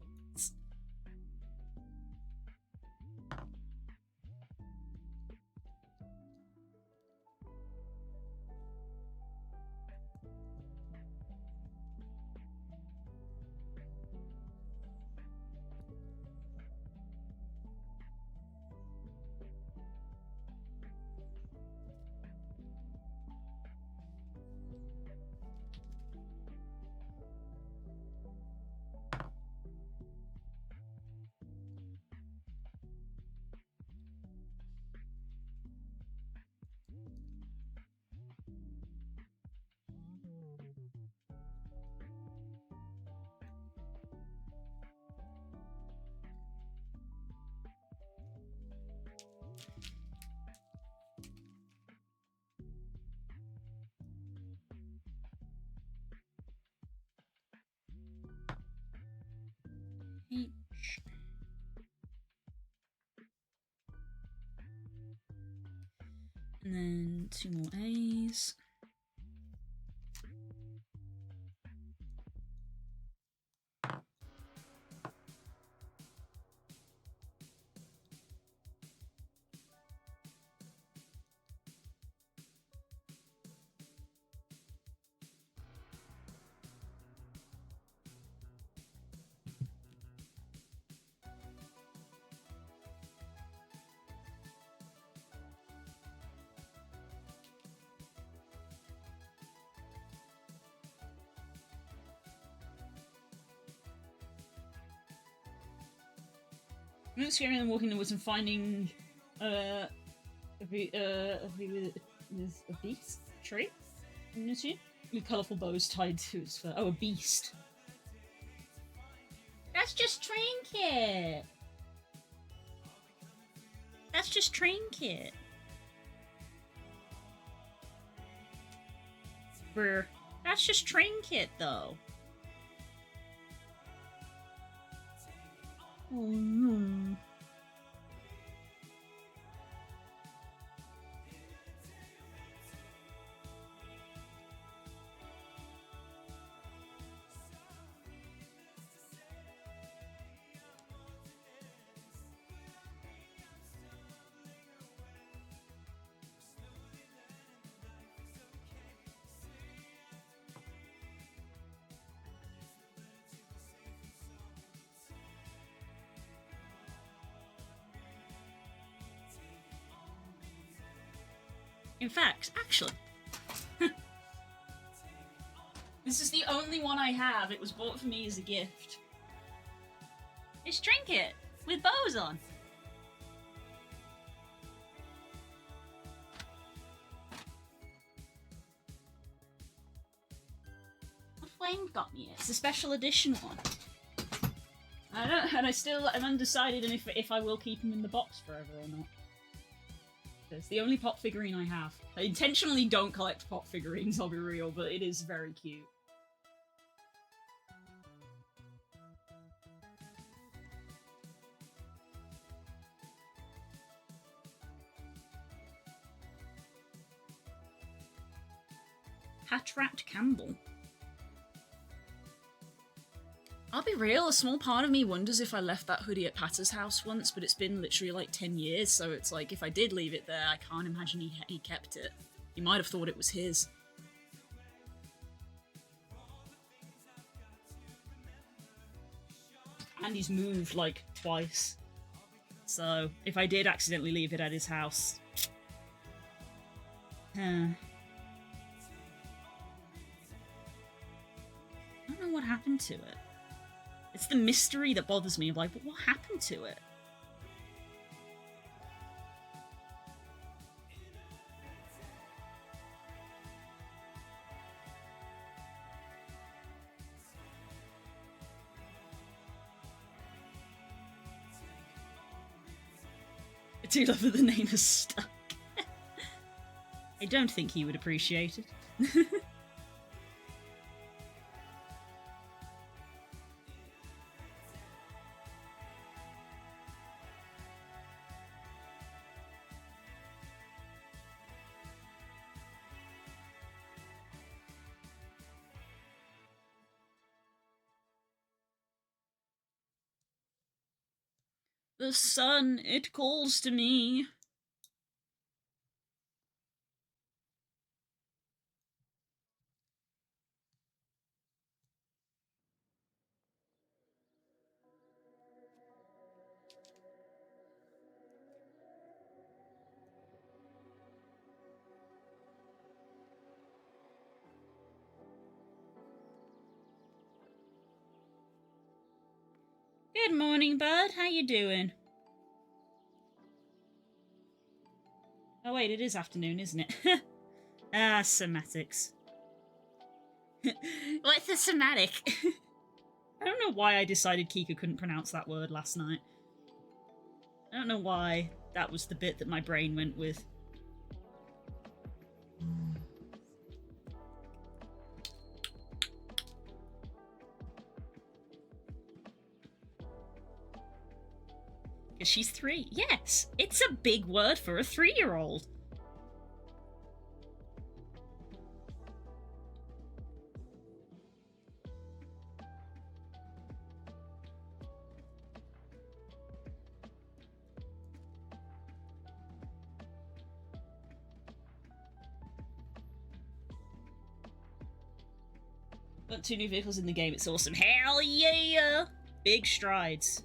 H. And then 2 more A's. I'm not scaring them walking in the woods and finding a beast tree with colourful bows tied to its fur. Oh, a beast. That's just Trinket. That's just Trinket. Brr. That's just Trinket, though. Oh no. In fact, actually, this is the only one I have. It was bought for me as a gift. It's Trinket with bows on. What flame got me it? It's a special edition one. I'm undecided on if I will keep him in the box forever or not. It's the only pop figurine I have. I intentionally don't collect pop figurines, I'll be real, but it is very cute. Hat-Rat Campbell. I'll be real, a small part of me wonders if I left that hoodie at Patter's house once, but it's been literally like 10 years, so it's like, if I did leave it there, I can't imagine he kept it. He might have thought it was his. And he's moved, like, twice. So, if I did accidentally leave it at his house... I don't know what happened to it. It's the mystery that bothers me. I'm like, but what happened to it? do love that the name is stuck. I don't think he would appreciate it. The sun, it calls to me. Good morning, bud. How you doing? Oh wait, it is afternoon, isn't it? Ah, somatics. What's a somatic? I don't know why I decided Kika couldn't pronounce that word last night. I don't know why that was the bit that my brain went with. Because she's 3. Yes, it's a big word for a 3-year-old. Got 2 new vehicles in the game, it's awesome. Hell yeah! Big strides.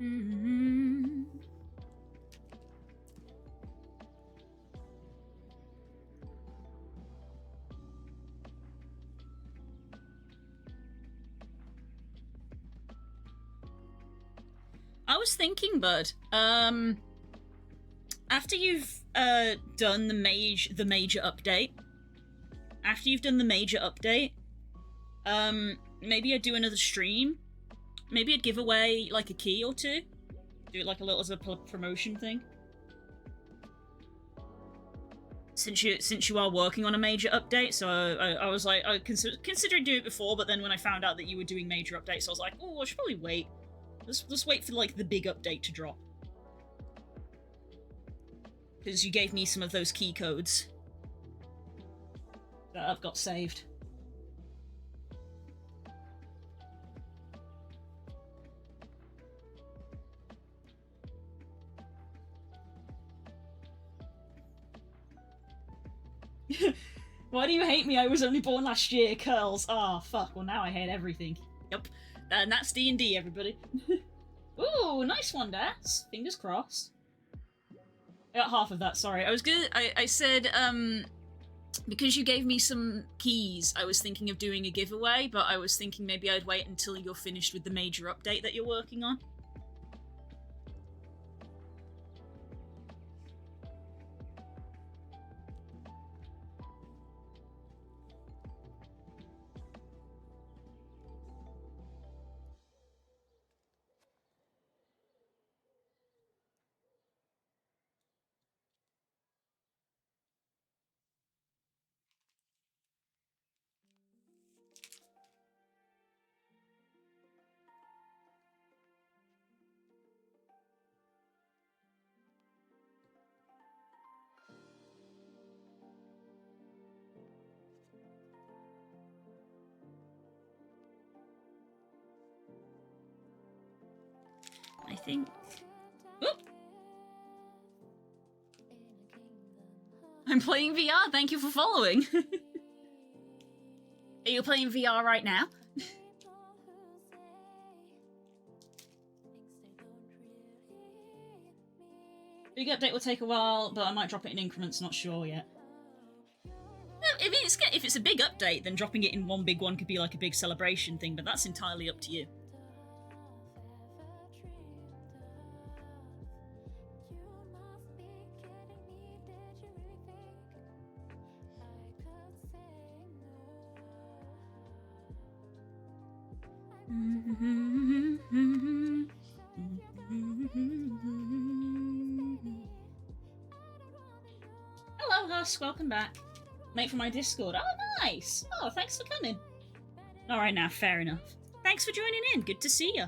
Mm-hmm. I was thinking, bud, after you've done the major update, maybe I'd do another stream. Maybe I'd give away like a key or 2. Do it like a little as a promotion thing. Since you are working on a major update, so I was like, I considered doing it before, but then when I found out that you were doing major updates, I was like, oh, I should probably wait. Let's wait for like the big update to drop. Because you gave me some of those key codes that I've got saved. Why do you hate me? I was only born last year, curls. Oh, fuck. Well, now I hate everything. Yep. And that's D&D, everybody. Ooh, nice one, Daz. Fingers crossed. I got half of that, sorry. I said, because you gave me some keys, I was thinking of doing a giveaway, but I was thinking maybe I'd wait until you're finished with the major update that you're working on. I think... Oop. I'm playing VR, thank you for following. Are you playing VR right now? Big update will take a while, but I might drop it in increments, not sure yet. I mean, if it's a big update, then dropping it in one big one could be like a big celebration thing, but that's entirely up to you. Hello, Husk. Welcome back. Mate for my Discord. Oh, nice. Oh, thanks for coming. All right, now, fair enough. Thanks for joining in. Good to see you.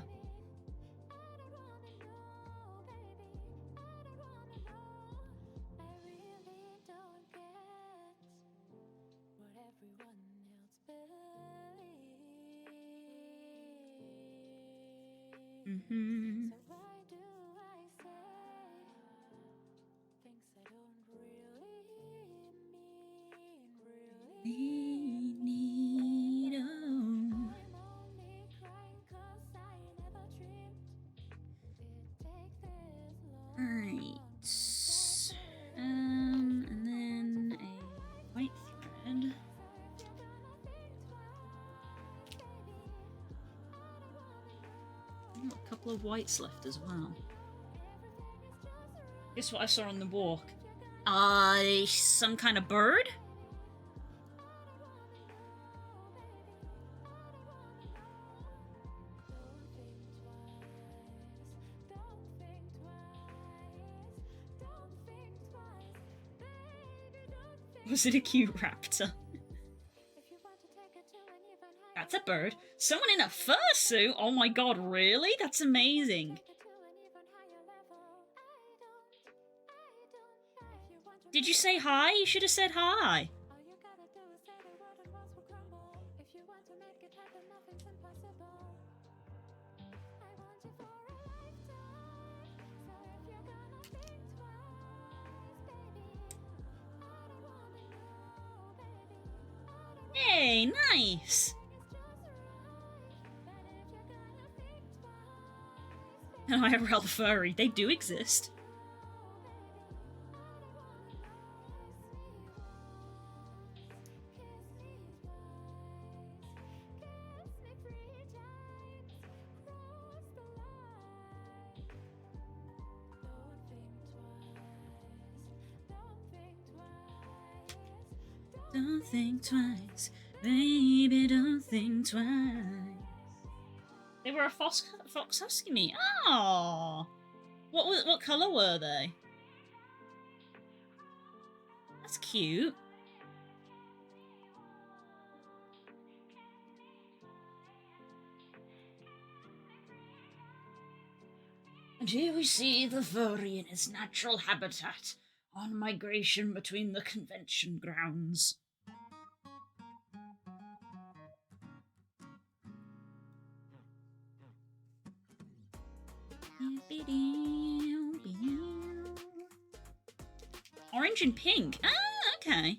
Mm-hmm. Alright. And then a white thread. A couple of whites left as well. Guess what I saw on the walk? Some kind of bird? Was it a cute raptor? That's a bird. Someone in a fursuit? Oh my god, really? That's amazing. Did you say hi? You should have said hi. Hey, nice. And IRL the furry, they do exist. Don't think twice, baby, don't think twice. They were a fox husky meat. Oh, what colour were they? That's cute. And here we see the furry in its natural habitat, on migration between the convention grounds. Orange and pink. Ah, okay.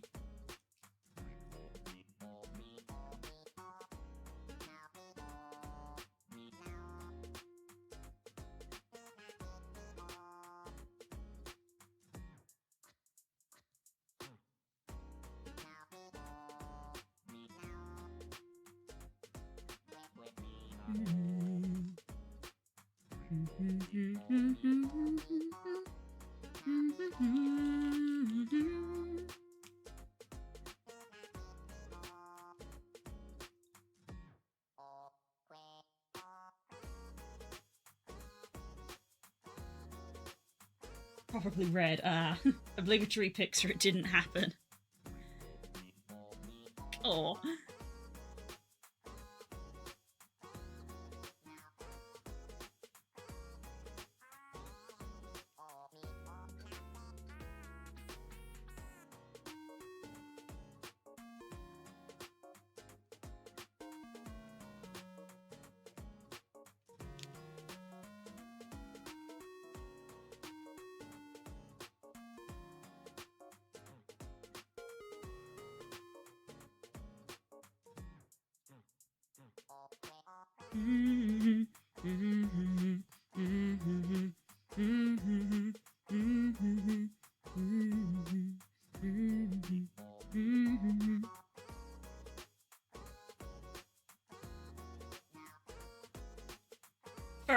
Probably red. Obligatory picture, it didn't happen. Oh.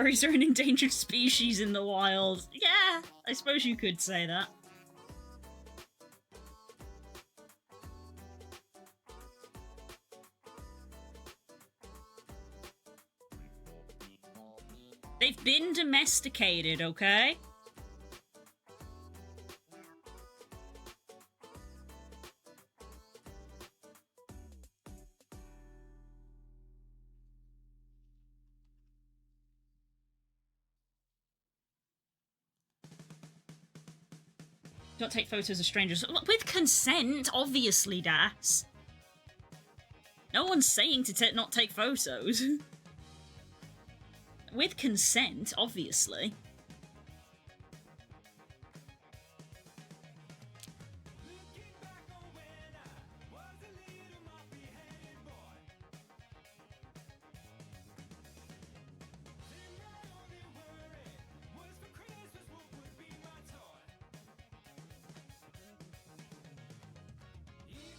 furries are an endangered species in the wild. Yeah, I suppose you could say that. They've been domesticated, okay? Don't take photos of strangers. With consent, obviously, Das. No one's saying to not take photos. With consent, obviously.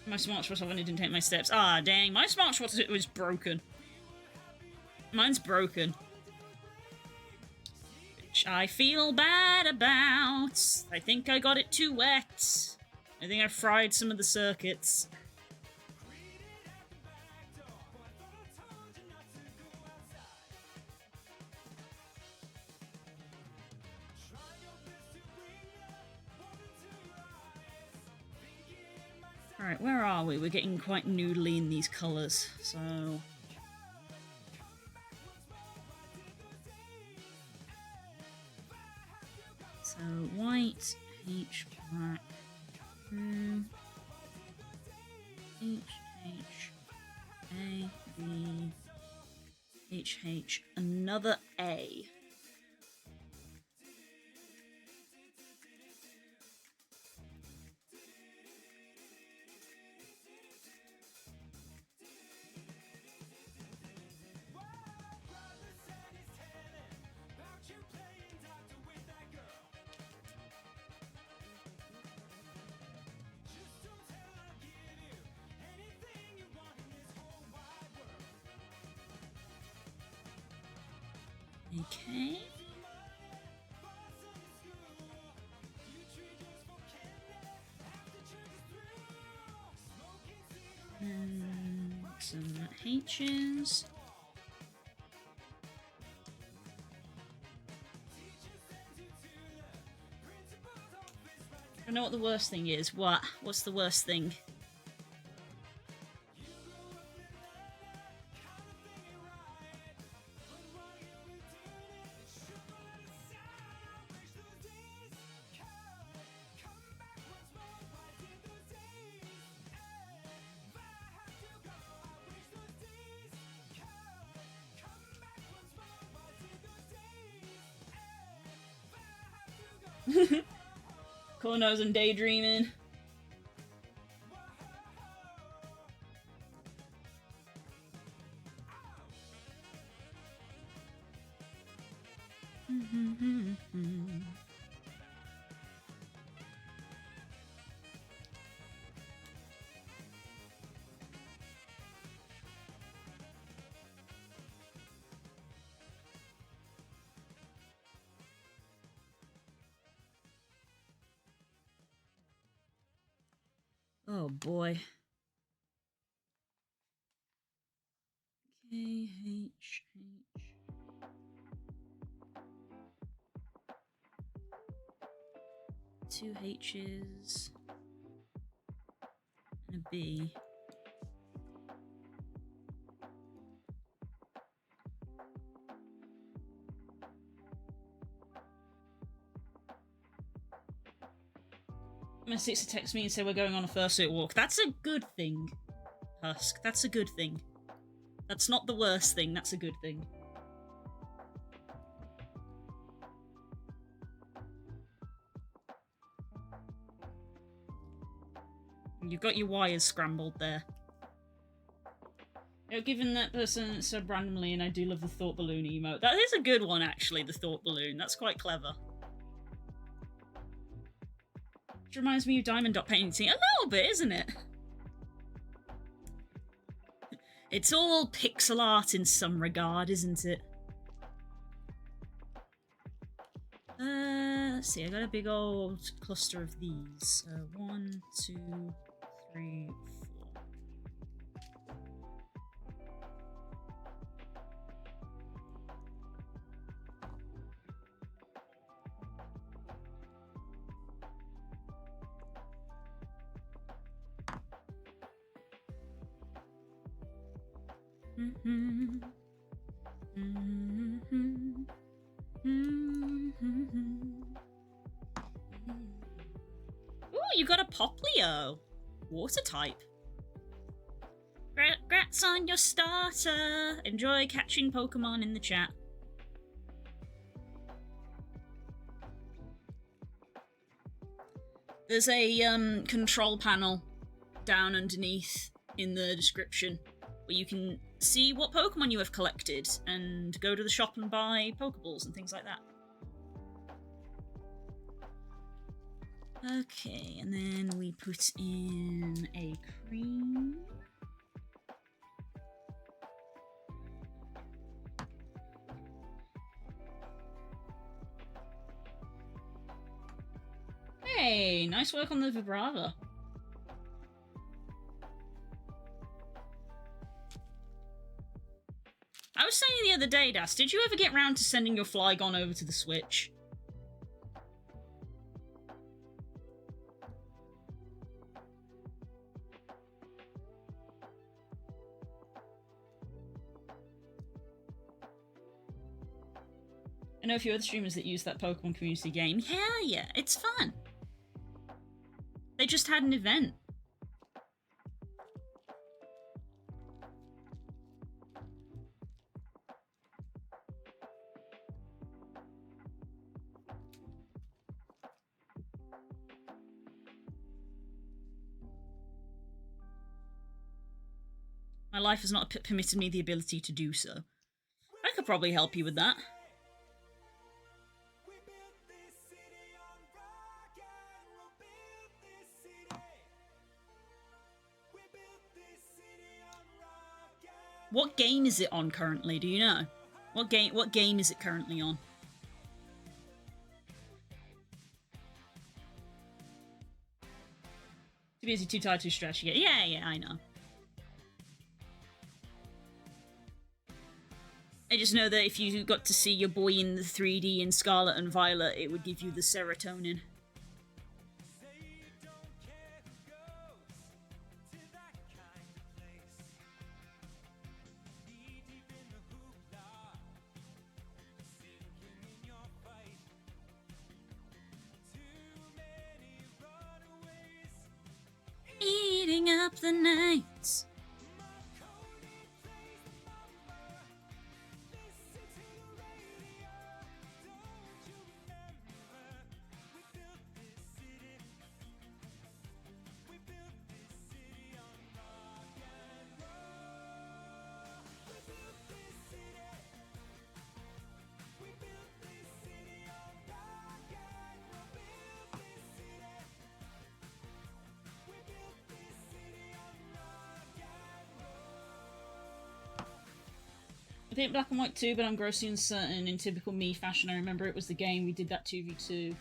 My smartwatch only didn't take my steps. Ah, dang. My smartwatch was broken. Mine's broken. Which I feel bad about. I think I got it too wet. I think I fried some of the circuits. Alright, where are we? We're getting quite noodly in these colours, so... So, white, H, black, H, A, B, H, another A. Okay. And some H's. I know what the worst thing is. What? What's the worst thing? Cornos and daydreaming. Oh boy. K-H-H. Two H's. And a B. My sister texted me and said we're going on a fursuit walk. That's a good thing, Husk. That's a good thing. That's not the worst thing, that's a good thing. You've got your wires scrambled there. You know, given that person so randomly, and I do love the thought balloon emote. That is a good one, actually, the thought balloon. That's quite clever. Which reminds me of diamond dot painting. A little bit, isn't it? It's all pixel art in some regard, isn't it? let's see. I got a big old cluster of these. 1, 2, 3, 4. Ooh, you got a Poplio. Water type. Congrats on your starter. Enjoy catching Pokemon in the chat. There's a control panel down underneath in the description where you can see what Pokemon you have collected and go to the shop and buy Pokeballs and things like that. Okay, and then we put in a cream. Hey, nice work on the Vibrava. I was saying the other day, Das, did you ever get round to sending your Flygon over to the Switch? I know a few other streamers that use that Pokemon community game. Hell yeah, it's fun. They just had an event. My life has not permitted me the ability to do so. I could probably help you with that. What game is it on currently? Do you know? What game is it currently on? Too busy, too tired, too stressed. Yeah, I know. I just know that if you got to see your boy in the 3D in Scarlet and Violet, it would give you the serotonin. Eating up the nights. I think Black and White 2, but I'm grossly uncertain. In typical me fashion, I remember it was the game. We did that 2v2.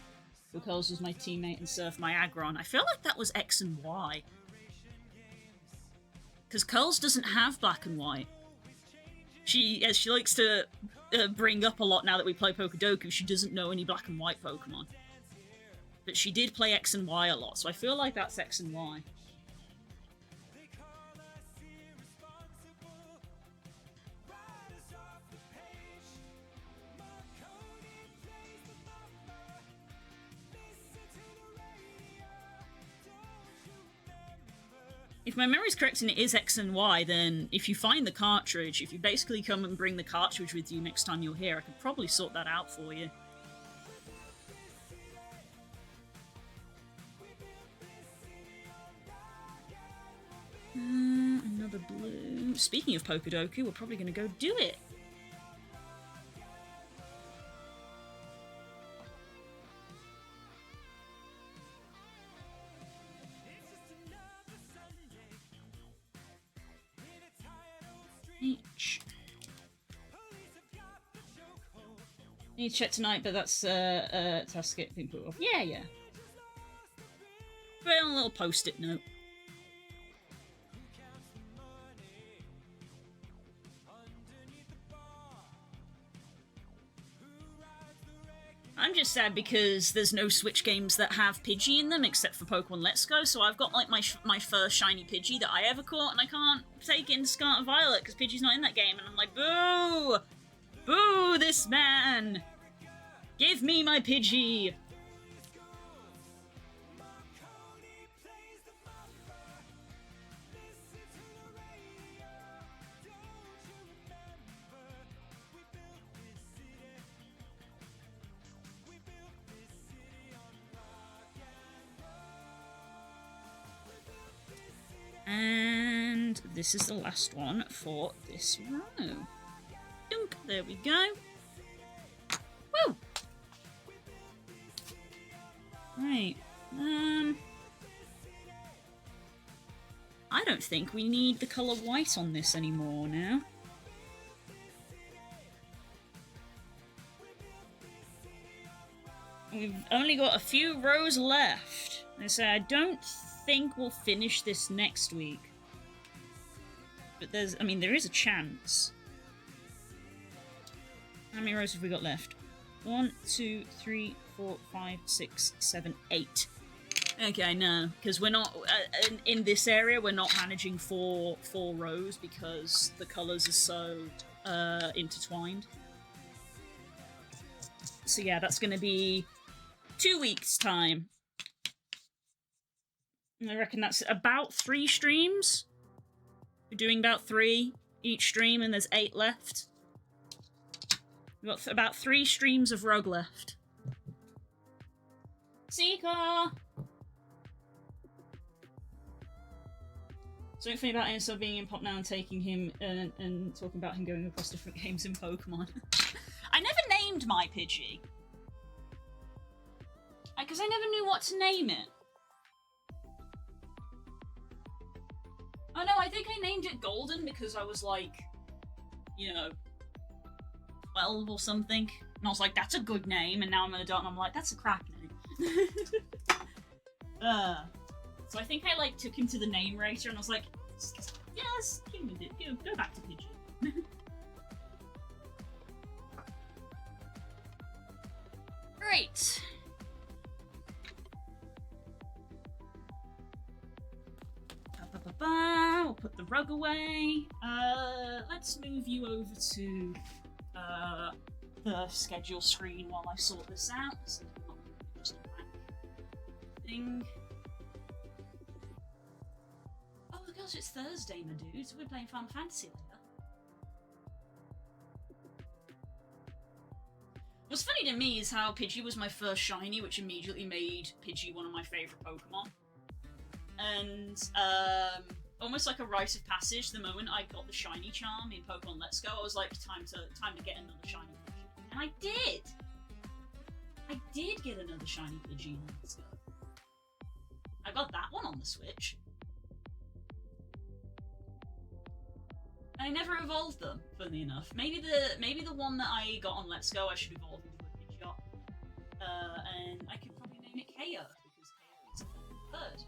Because was my teammate and Surf my Aggron. I feel like that was X and Y. Because Curls doesn't have Black and White. She likes to bring up a lot now that we play Pokedoku. She doesn't know any Black and White Pokemon. But she did play X and Y a lot, so I feel like that's X and Y. If my memory's correct and it is X and Y, then if you find the cartridge, if you basically come and bring the cartridge with you next time you're here, I could probably sort that out for you. Another blue. Speaking of Pokedoku, we're probably going to go do it. Need to check tonight, but that's task get thing put off. Yeah, yeah. Put on a little post-it note. I'm just sad because there's no Switch games that have Pidgey in them except for Pokemon Let's Go, so I've got like my first shiny Pidgey that I ever caught, and I can't take it into Scarlet Violet because Pidgey's not in that game, and I'm like, boo! Boo this man! Give me my Pidgey! And this is the last one for this row. Dunk, there we go. Woo! Right. I don't think we need the colour white on this anymore now. We've only got a few rows left. So I don't think we'll finish this next week. But there is a chance. How many rows have we got left? 1, 2, 3, 4, 5, 6, 7, 8. Okay, no, because we're not in this area. We're not managing four rows because the colours are so intertwined. So yeah, that's going to be 2 weeks' time. I reckon that's about 3 streams. We're doing about 3 each stream, and there's 8 left. We've got about 3 streams of Rogue left. Seeker! Something funny about Ansel being in Pop now and taking him and talking about him going across different games in Pokemon. I never named my Pidgey. Because I never knew what to name it. Oh no, I think I named it Golden because I was like, 12 or something. And I was like, that's a good name. And now I'm an adult and I'm like, that's a crap name. So I think I took him to the name rater and I was like, yes, go back to Pidgey. Right. We'll put the rug away. Let's move you over to the schedule screen while I sort this out. So just a blank thing. Oh my gosh, it's Thursday, my dudes. We're playing Final Fantasy later. What's funny to me is how Pidgey was my first shiny, which immediately made Pidgey one of my favourite Pokemon. And almost like a rite of passage, the moment I got the shiny charm in Pokemon Let's Go, I was like, time to get another shiny Pidgey. And I did! I did get another shiny Pidgey in Let's Go. I got that one on the Switch. I never evolved them, funnily enough. Maybe the one that I got on Let's Go I should evolve into a Pidgeot. And I could probably name it KO, because KO is a bird.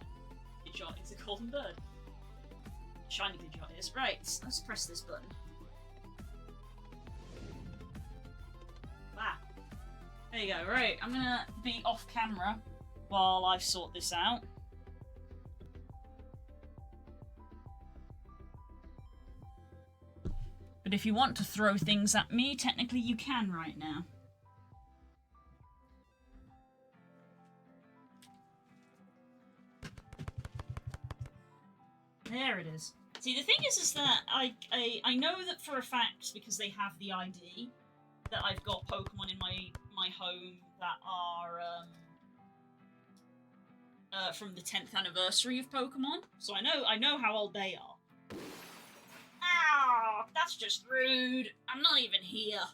Pidgeot is a golden bird. Shiny Pidgeot is. Right, let's press this button. Wow. There you go. Right, I'm gonna be off camera while I sort this out. But if you want to throw things at me, technically you can right now. There it is. See, the thing is that I know that for a fact, because they have the ID, that I've got Pokemon in my home that are from the 10th anniversary of Pokemon. So I know how old they are. Ow, that's just rude. I'm not even here.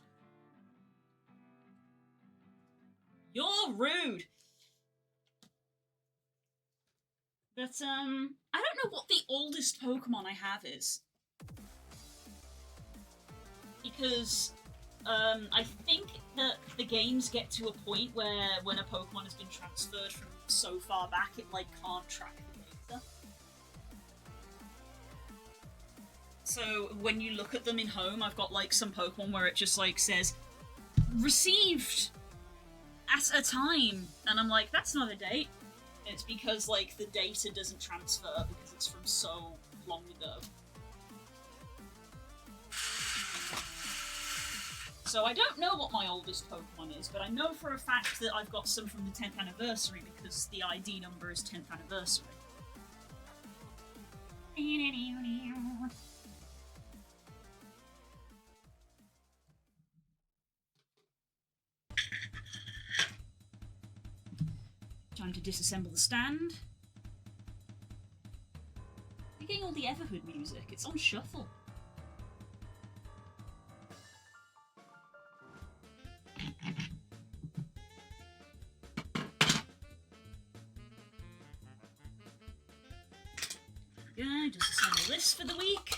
You're rude. But, I don't know what the oldest Pokemon I have is. Because I think that the games get to a point where when a Pokemon has been transferred from so far back, it like can't track the data. So when you look at them in home, I've got like some Pokemon where it just like says received at a time, and I'm like, that's not a date. And it's because like the data doesn't transfer because it's from so long ago. So I don't know what my oldest Pokemon is, but I know for a fact that I've got some from the 10th anniversary because the ID number is 10th anniversary. Time to disassemble the stand. You're getting all the Everhood music. It's on shuffle. Yeah, just assemble this for the week.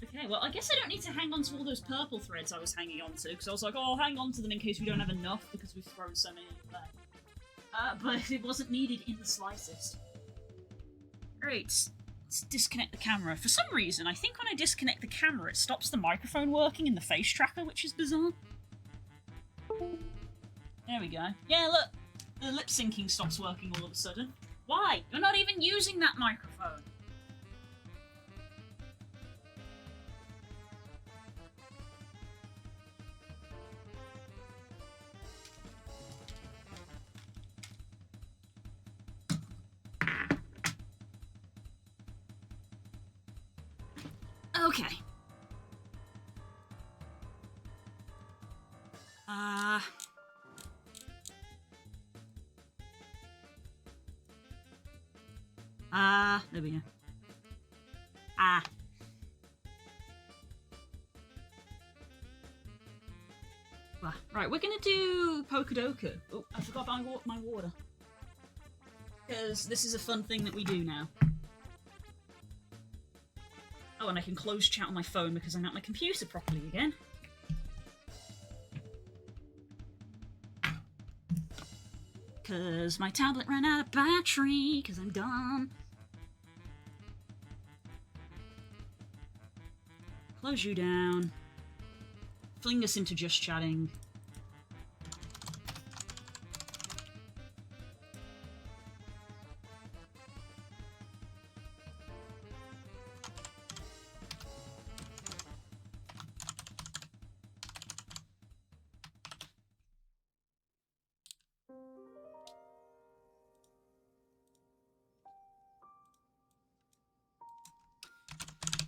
Okay, well, I guess I don't need to hang on to all those purple threads I was hanging on to, because I was like, oh, I'll hang on to them in case we don't have enough, because we've thrown so many away. But it wasn't needed in the slightest. Great. Let's disconnect the camera. For some reason, I think when I disconnect the camera, it stops the microphone working in the face tracker, which is bizarre. There we go. Yeah, look! The lip syncing stops working all of a sudden. Why? You're not even using that microphone! Okay. There we go. Right, we're gonna do Pokedoku. Oh, I forgot my water. Because this is a fun thing that we do now. Oh, and I can close chat on my phone because I'm at my computer properly again. Because my tablet ran out of battery, because I'm dumb. Close you down. Fling us into just chatting.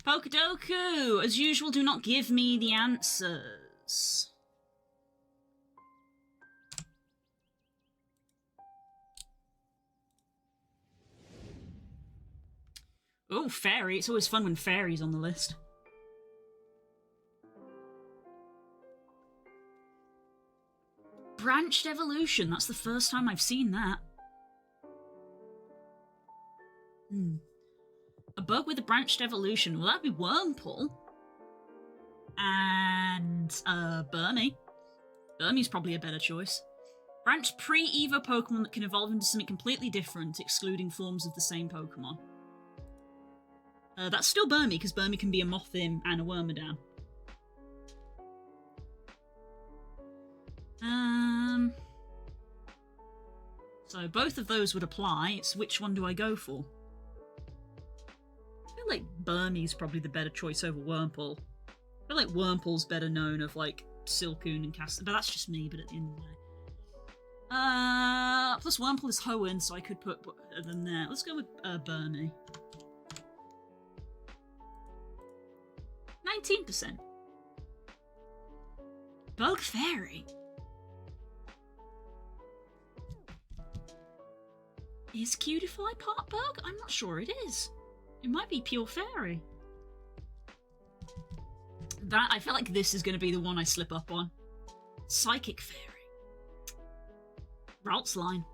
Pokedoku! As usual, do not give me the answers. Oh, fairy. It's always fun when fairy's on the list. Branched evolution. That's the first time I've seen that. A bug with a branched evolution. Well, that'd be Wurmple. And, Burmy. Burmy's probably a better choice. Branched pre-Evo Pokemon that can evolve into something completely different, excluding forms of the same Pokemon. That's still Burmy, because Burmy can be a Mothim and a Wormadam. So both of those would apply. It's which one do I go for? I feel like Burmy's probably the better choice over Wurmple. I feel like Wurmple's better known of, like, Silcoon and Cast, but that's just me, but at the end of the day. Plus Wurmple is Hoenn, so I could put them there. Let's go with Burmy. 19%. Bug Fairy. Is Cutifly part bug? I'm not sure it is. It might be pure fairy. That, I feel like this is going to be the one I slip up on. Psychic Fairy. Ralts line.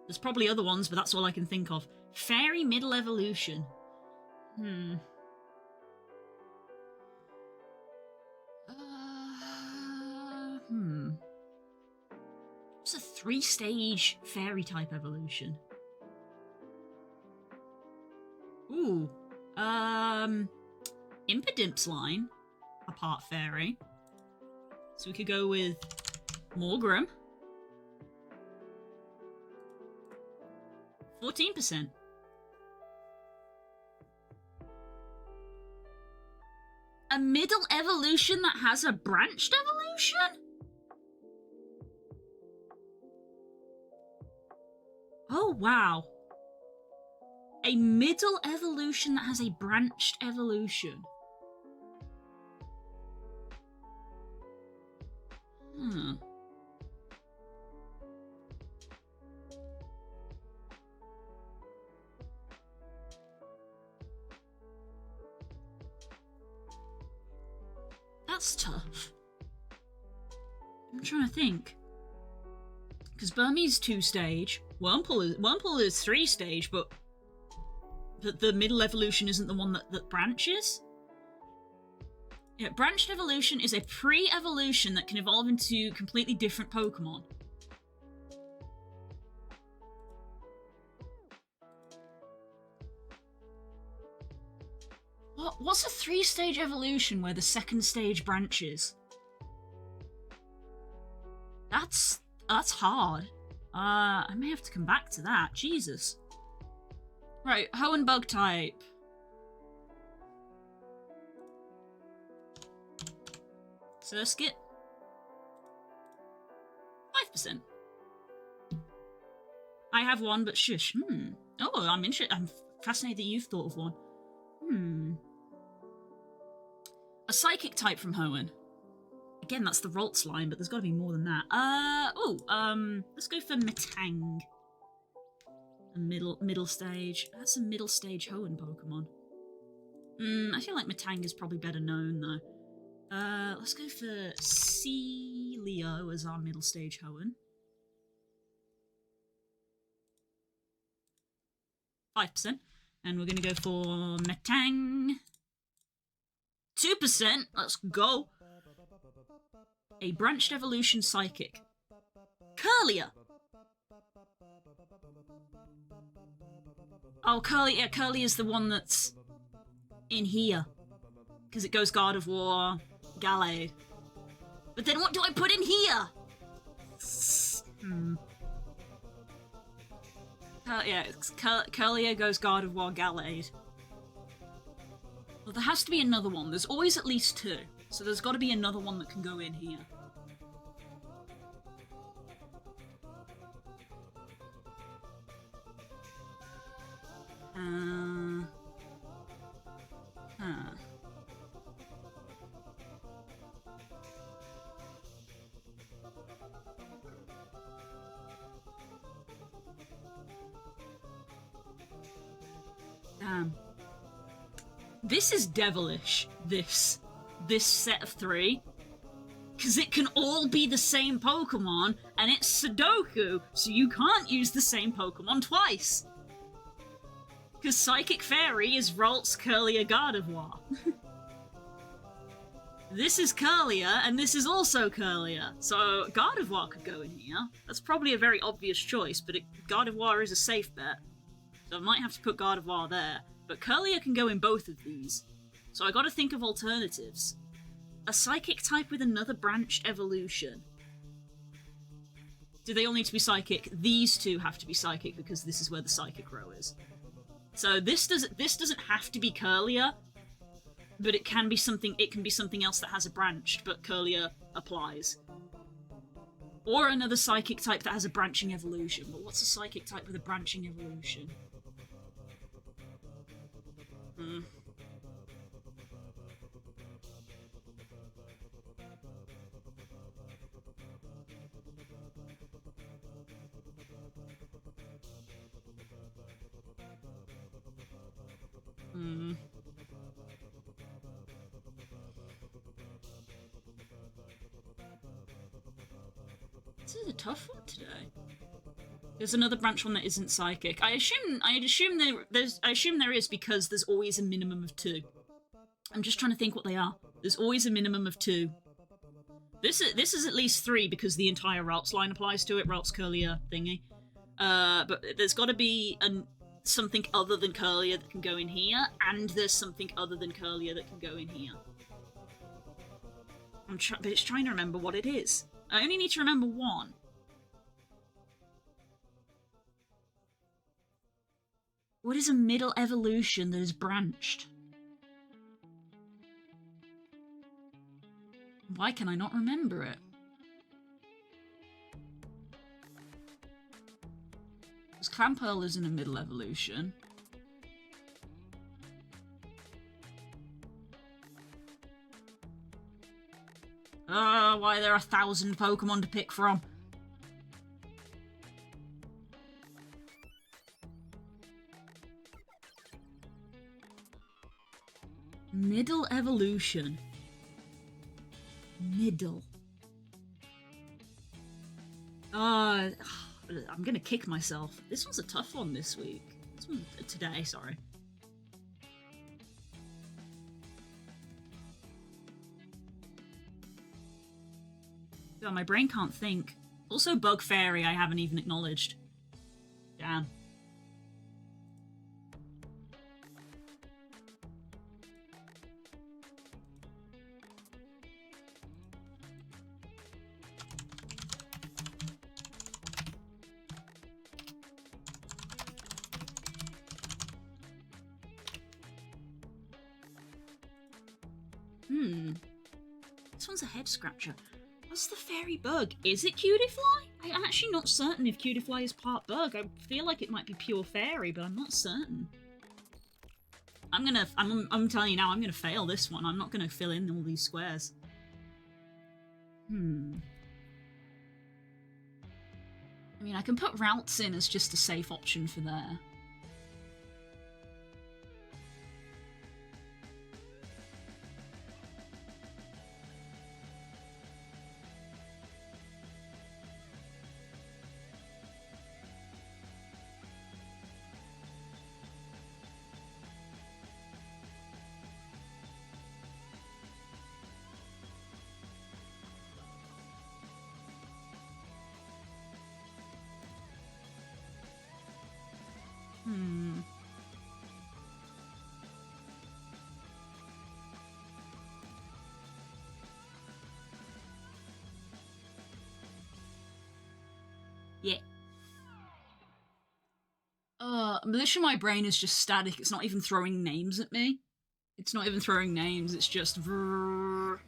There's probably other ones, but that's all I can think of. Fairy middle evolution. What's a 3-stage fairy type evolution? Ooh. Impidimps line, a part fairy. So we could go with Morgrim. 14%. A middle evolution that has a branched evolution? Oh, wow. A middle evolution that has a branched evolution. That's tough. I'm trying to think. Because Burmese 2-stage, Wurmple is 3-stage, but the middle evolution isn't the one that branches? Yeah, branched evolution is a pre-evolution that can evolve into completely different Pokemon. What's a 3-stage evolution where the second stage branches? That's hard. I may have to come back to that. Jesus. Right, Hoenn bug type. Surskit. 5%. I have one, but shush. Oh, I'm fascinated that you've thought of one. A psychic type from Hoenn. Again, that's the Ralts line, but there's got to be more than that. Let's go for Metang. A middle stage. That's a middle stage Hoenn Pokemon. I feel like Metang is probably better known though. Let's go for Celio as our middle stage Hoenn. 5%. And we're gonna go for Metang. 2%. Let's go. A branched evolution psychic. Kirlia. Oh, Kirlia is the one that's in here. Because it goes Gardevoir, Gallade. But then what do I put in here? Kirlia goes Gardevoir, Gallade. Well, there has to be another one. There's always at least 2. So there's got to be another one that can go in here. Damn. This is devilish, this set of 3. Because it can all be the same Pokemon, and it's Sudoku, so you can't use the same Pokemon twice. Because Psychic Fairy is Ralts, Kirlia, Gardevoir. This is Kirlia, and this is also Kirlia. So Gardevoir could go in here. That's probably a very obvious choice, but Gardevoir is a safe bet. So I might have to put Gardevoir there. But Kirlia can go in both of these. So I gotta think of alternatives. A Psychic type with another branched evolution. Do they all need to be Psychic? These two have to be Psychic because this is where the Psychic row is. So this doesn't have to be Kirlia, but it can be something else that has a branched, but Kirlia applies. Or another Psychic type that has a branching evolution. But what's a Psychic type with a branching evolution? This is a tough one today. There's another branch one that isn't psychic. I assume there is because there's always a minimum of 2. I'm just trying to think what they are. There's always a minimum of 2. This is at least 3 because the entire Ralts line applies to it. Ralts Curlier thingy. But there's got to be something other than Curlier that can go in here, and there's something other than Curlier that can go in here. But it's trying to remember what it is. I only need to remember one. What is a middle evolution that is branched? Why can I not remember it? Because Clamperl is in a middle evolution. Why are there 1,000 Pokemon to pick from? Middle evolution. Middle. I'm gonna kick myself. This one's a tough one this week. Today, sorry. God, my brain can't think. Also, Bug Fairy I haven't even acknowledged. Damn. This one's a head scratcher. What's the fairy bug? Is it Cutiefly? I'm actually not certain if Cutiefly is part bug. I feel like it might be pure fairy, but I'm not certain. I'm telling you now, I'm gonna fail this one. I'm not gonna fill in all these squares. I mean, I can put Ralts in as just a safe option for there. Yeah. Literally my brain is just static. It's not even throwing names at me. It's not even throwing names, it's just vrrr.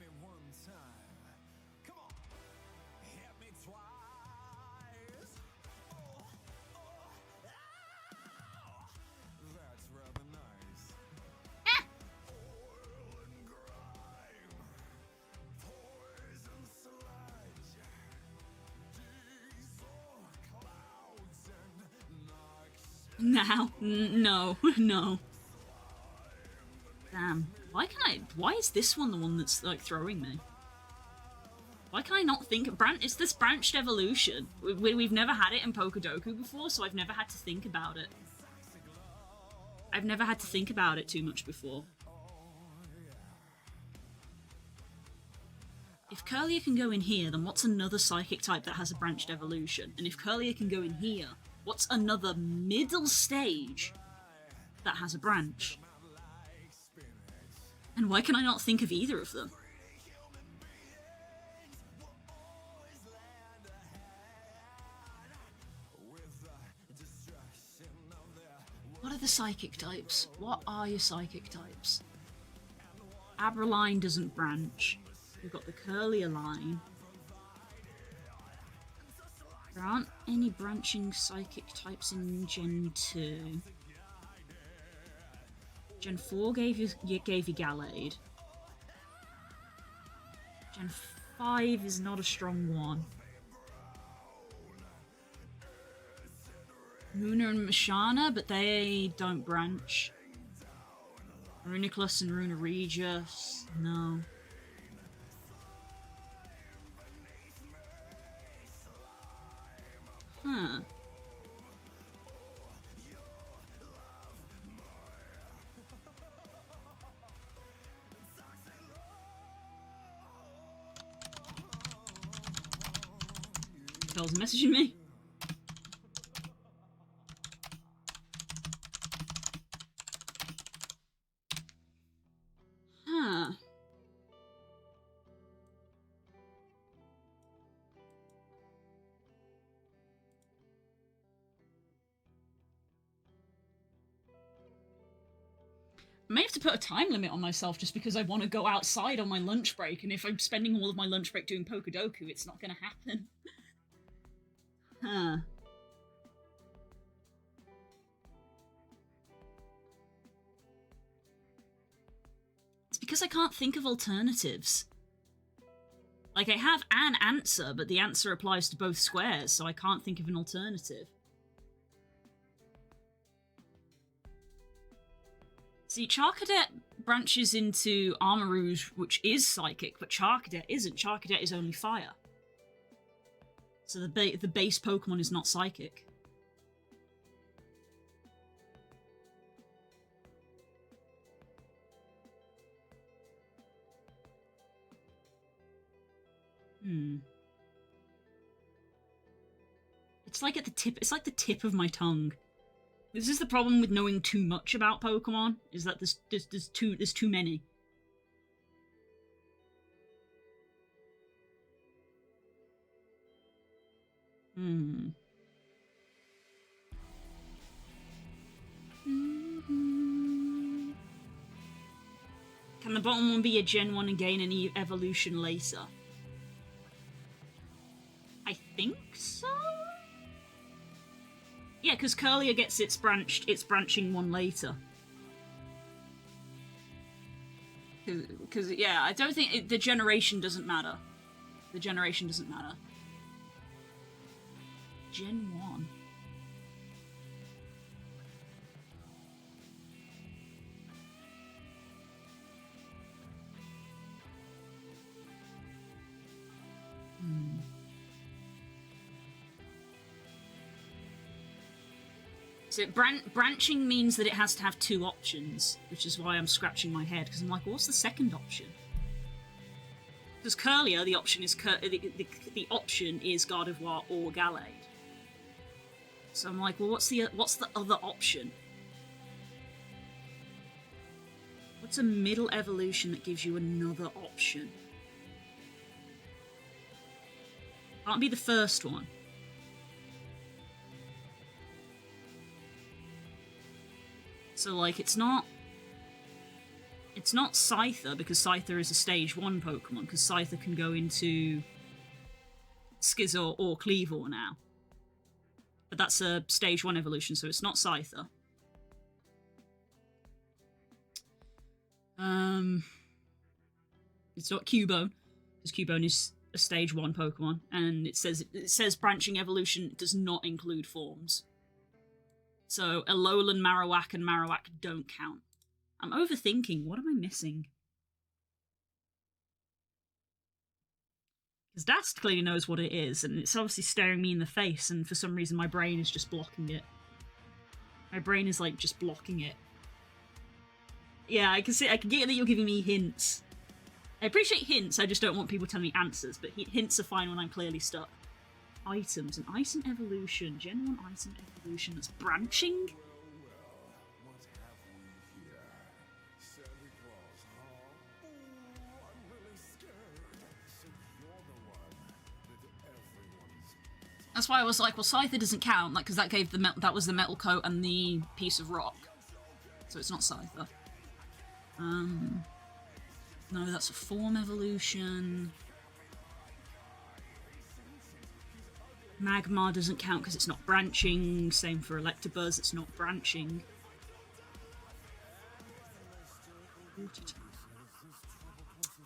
Now, no, no. Damn. Why is this one the one that's, like, throwing me? Why can I not think... It's this branched evolution. We've never had it in Pokedoku before, so I've never had to think about it. I've never had to think about it too much before. If Curlier can go in here, then what's another psychic type that has a branched evolution? And if Curlier can go in here, what's another middle stage that has a branch? And why can I not think of either of them? What are the psychic types? What are your psychic types? Abraline doesn't branch. We've got the Curlier line. There aren't any branching psychic types in Gen 2. Gen 4 gave you Gallade. Gen 5 is not a strong one. Muna and Mashana, but they don't branch. Runiculus and Runaregis, no. Huh. Bell's messaging me. Huh. I may have to put a time limit on myself just because I want to go outside on my lunch break, and if I'm spending all of my lunch break doing Pokedoku, it's not going to happen. Huh. It's because I can't think of alternatives. Like, I have an answer, but the answer applies to both squares, so I can't think of an alternative. See, Charcadet branches into Armarouge, which is psychic, but Charcadet isn't. Charcadet is only fire. So the base Pokemon is not psychic. It's like at the tip. It's like the tip of my tongue. This is the problem with knowing too much about Pokemon, is that there's too many. Can the bottom one be a Gen 1 and gain an evolution later? I think so? Yeah, because Curlier gets its branching one later. Because, yeah, I don't think... the generation doesn't matter. The generation doesn't matter. Gen 1. So branching means that it has to have two options, which is why I'm scratching my head, because I'm like, what's the second option? Because Curlier, the option is the option is Gardevoir or Gallade. So I'm like, well, what's the other option? What's a middle evolution that gives you another option? Can't be the first one. So, like, it's not Scyther, because Scyther is a stage 1 Pokemon, because Scyther can go into Scizor or Kleavor now. But that's a stage 1 evolution, so it's not Scyther. It's not Cubone, because Cubone is a stage 1 Pokemon, and it says branching evolution does not include forms. So Alolan, Marowak, and Marowak don't count. I'm overthinking. What am I missing? Because Dast clearly knows what it is, and it's obviously staring me in the face, and for some reason my brain is just blocking it. My brain is, like, just blocking it. Yeah, I can get that you're giving me hints. I appreciate hints, I just don't want people telling me answers, but hints are fine when I'm clearly stuck. Items. An Item Evolution. Gen 1 Item Evolution that's branching? That's why I was like, well, Scyther doesn't count, like, because that gave that was the metal coat and the piece of rock. So it's not Scyther. No, that's a form evolution. Magmar doesn't count because it's not branching. Same for Electabuzz, it's not branching.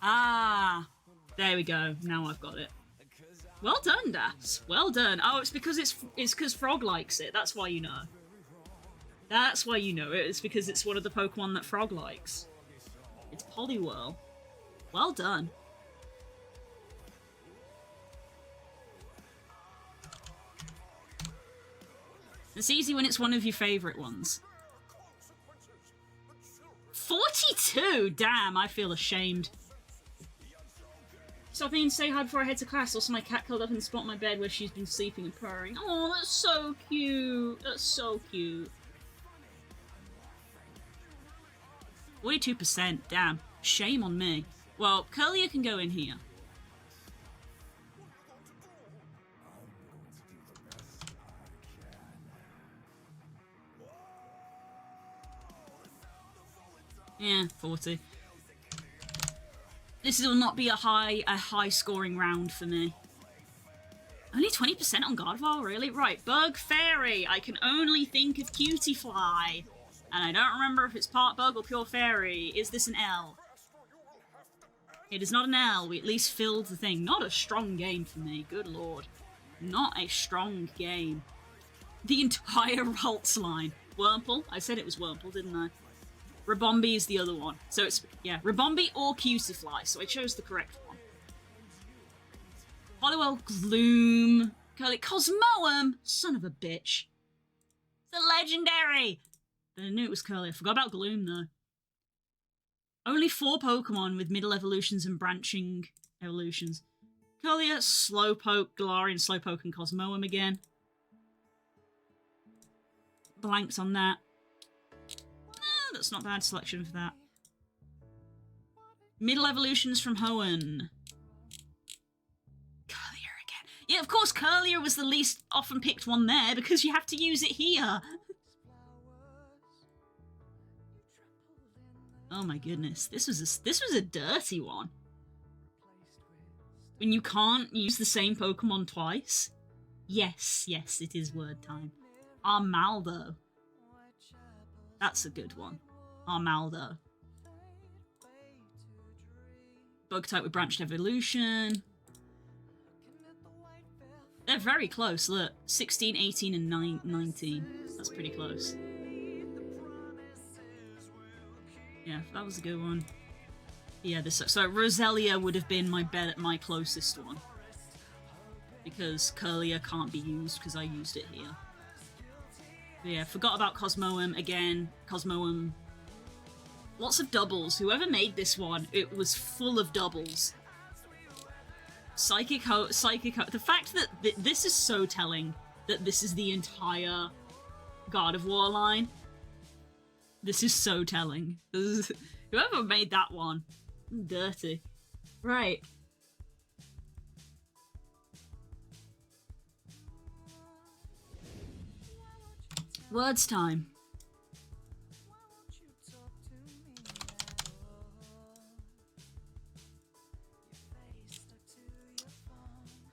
Ah! There we go. Now I've got it. Well done, Das. Well done. Oh, it's because Frog likes it. That's why you know. That's why you know it. It's because it's one of the Pokemon that Frog likes. It's Poliwhirl. Well done. It's easy when it's one of your favourite ones. 42? Damn, I feel ashamed. Stop in and say hi before I head to class. Also, my cat curled up in the spot on my bed where she's been sleeping and purring. Oh, that's so cute. That's so cute. 42%. Damn. Shame on me. Well, Curlia can go in here. Yeah, 40. This will not be a high scoring round for me. Only 20% on Gardevoir, really? Right, Bug Fairy. I can only think of Cutiefly. And I don't remember if it's part Bug or pure Fairy. Is this an L? It is not an L. We at least filled the thing. Not a strong game for me, good lord. Not a strong game. The entire Ralts line. Wurmple? I said it was Wurmple, didn't I? Ribombee is the other one. So it's, yeah, Ribombee or Cutiefly, so I chose the correct one. Hollywell, Gloom, Curly, Cosmoem, son of a bitch. It's a legendary! I knew it was Curly. I forgot about Gloom, though. Only 4 Pokemon with middle evolutions and branching evolutions. Curlia, Slowpoke, Galarian, Slowpoke, and Cosmoem again. Blanked on that. That's not bad selection for that. Middle evolutions from Hoenn. Curlier again. Yeah, of course, Curlier was the least often picked one there because you have to use it here. Oh my goodness, this was a dirty one. When you can't use the same Pokemon twice. Yes, it is word time. Armaldo. That's a good one. Armaldo. Bug type with branched evolution. They're very close, look. 16, 18, and 19. That's pretty close. Yeah, that was a good one. Yeah, so Roselia would have been my closest one. Because Curlia can't be used because I used it here. But yeah, forgot about Cosmoem again. Cosmoem. Lots of doubles. Whoever made this one, it was full of doubles. Psychic Ho. The fact that this is so telling that this is the entire Gardevoir line. This is so telling. Whoever made that one, dirty. Right. Words time.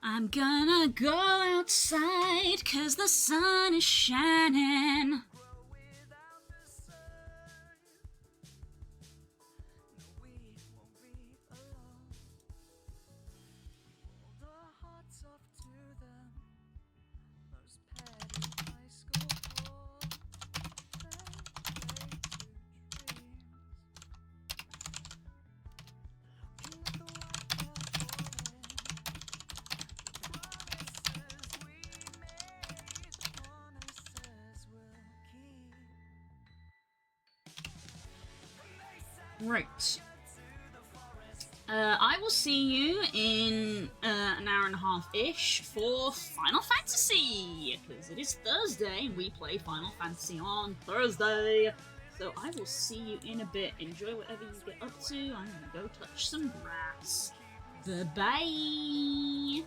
I'm gonna go outside 'cause the sun is shining. Right. I will see you in an hour and a half-ish for Final Fantasy, because it is Thursday and we play Final Fantasy on Thursday. So I will see you in a bit. Enjoy whatever you get up to. I'm gonna go touch some grass. Bye-bye!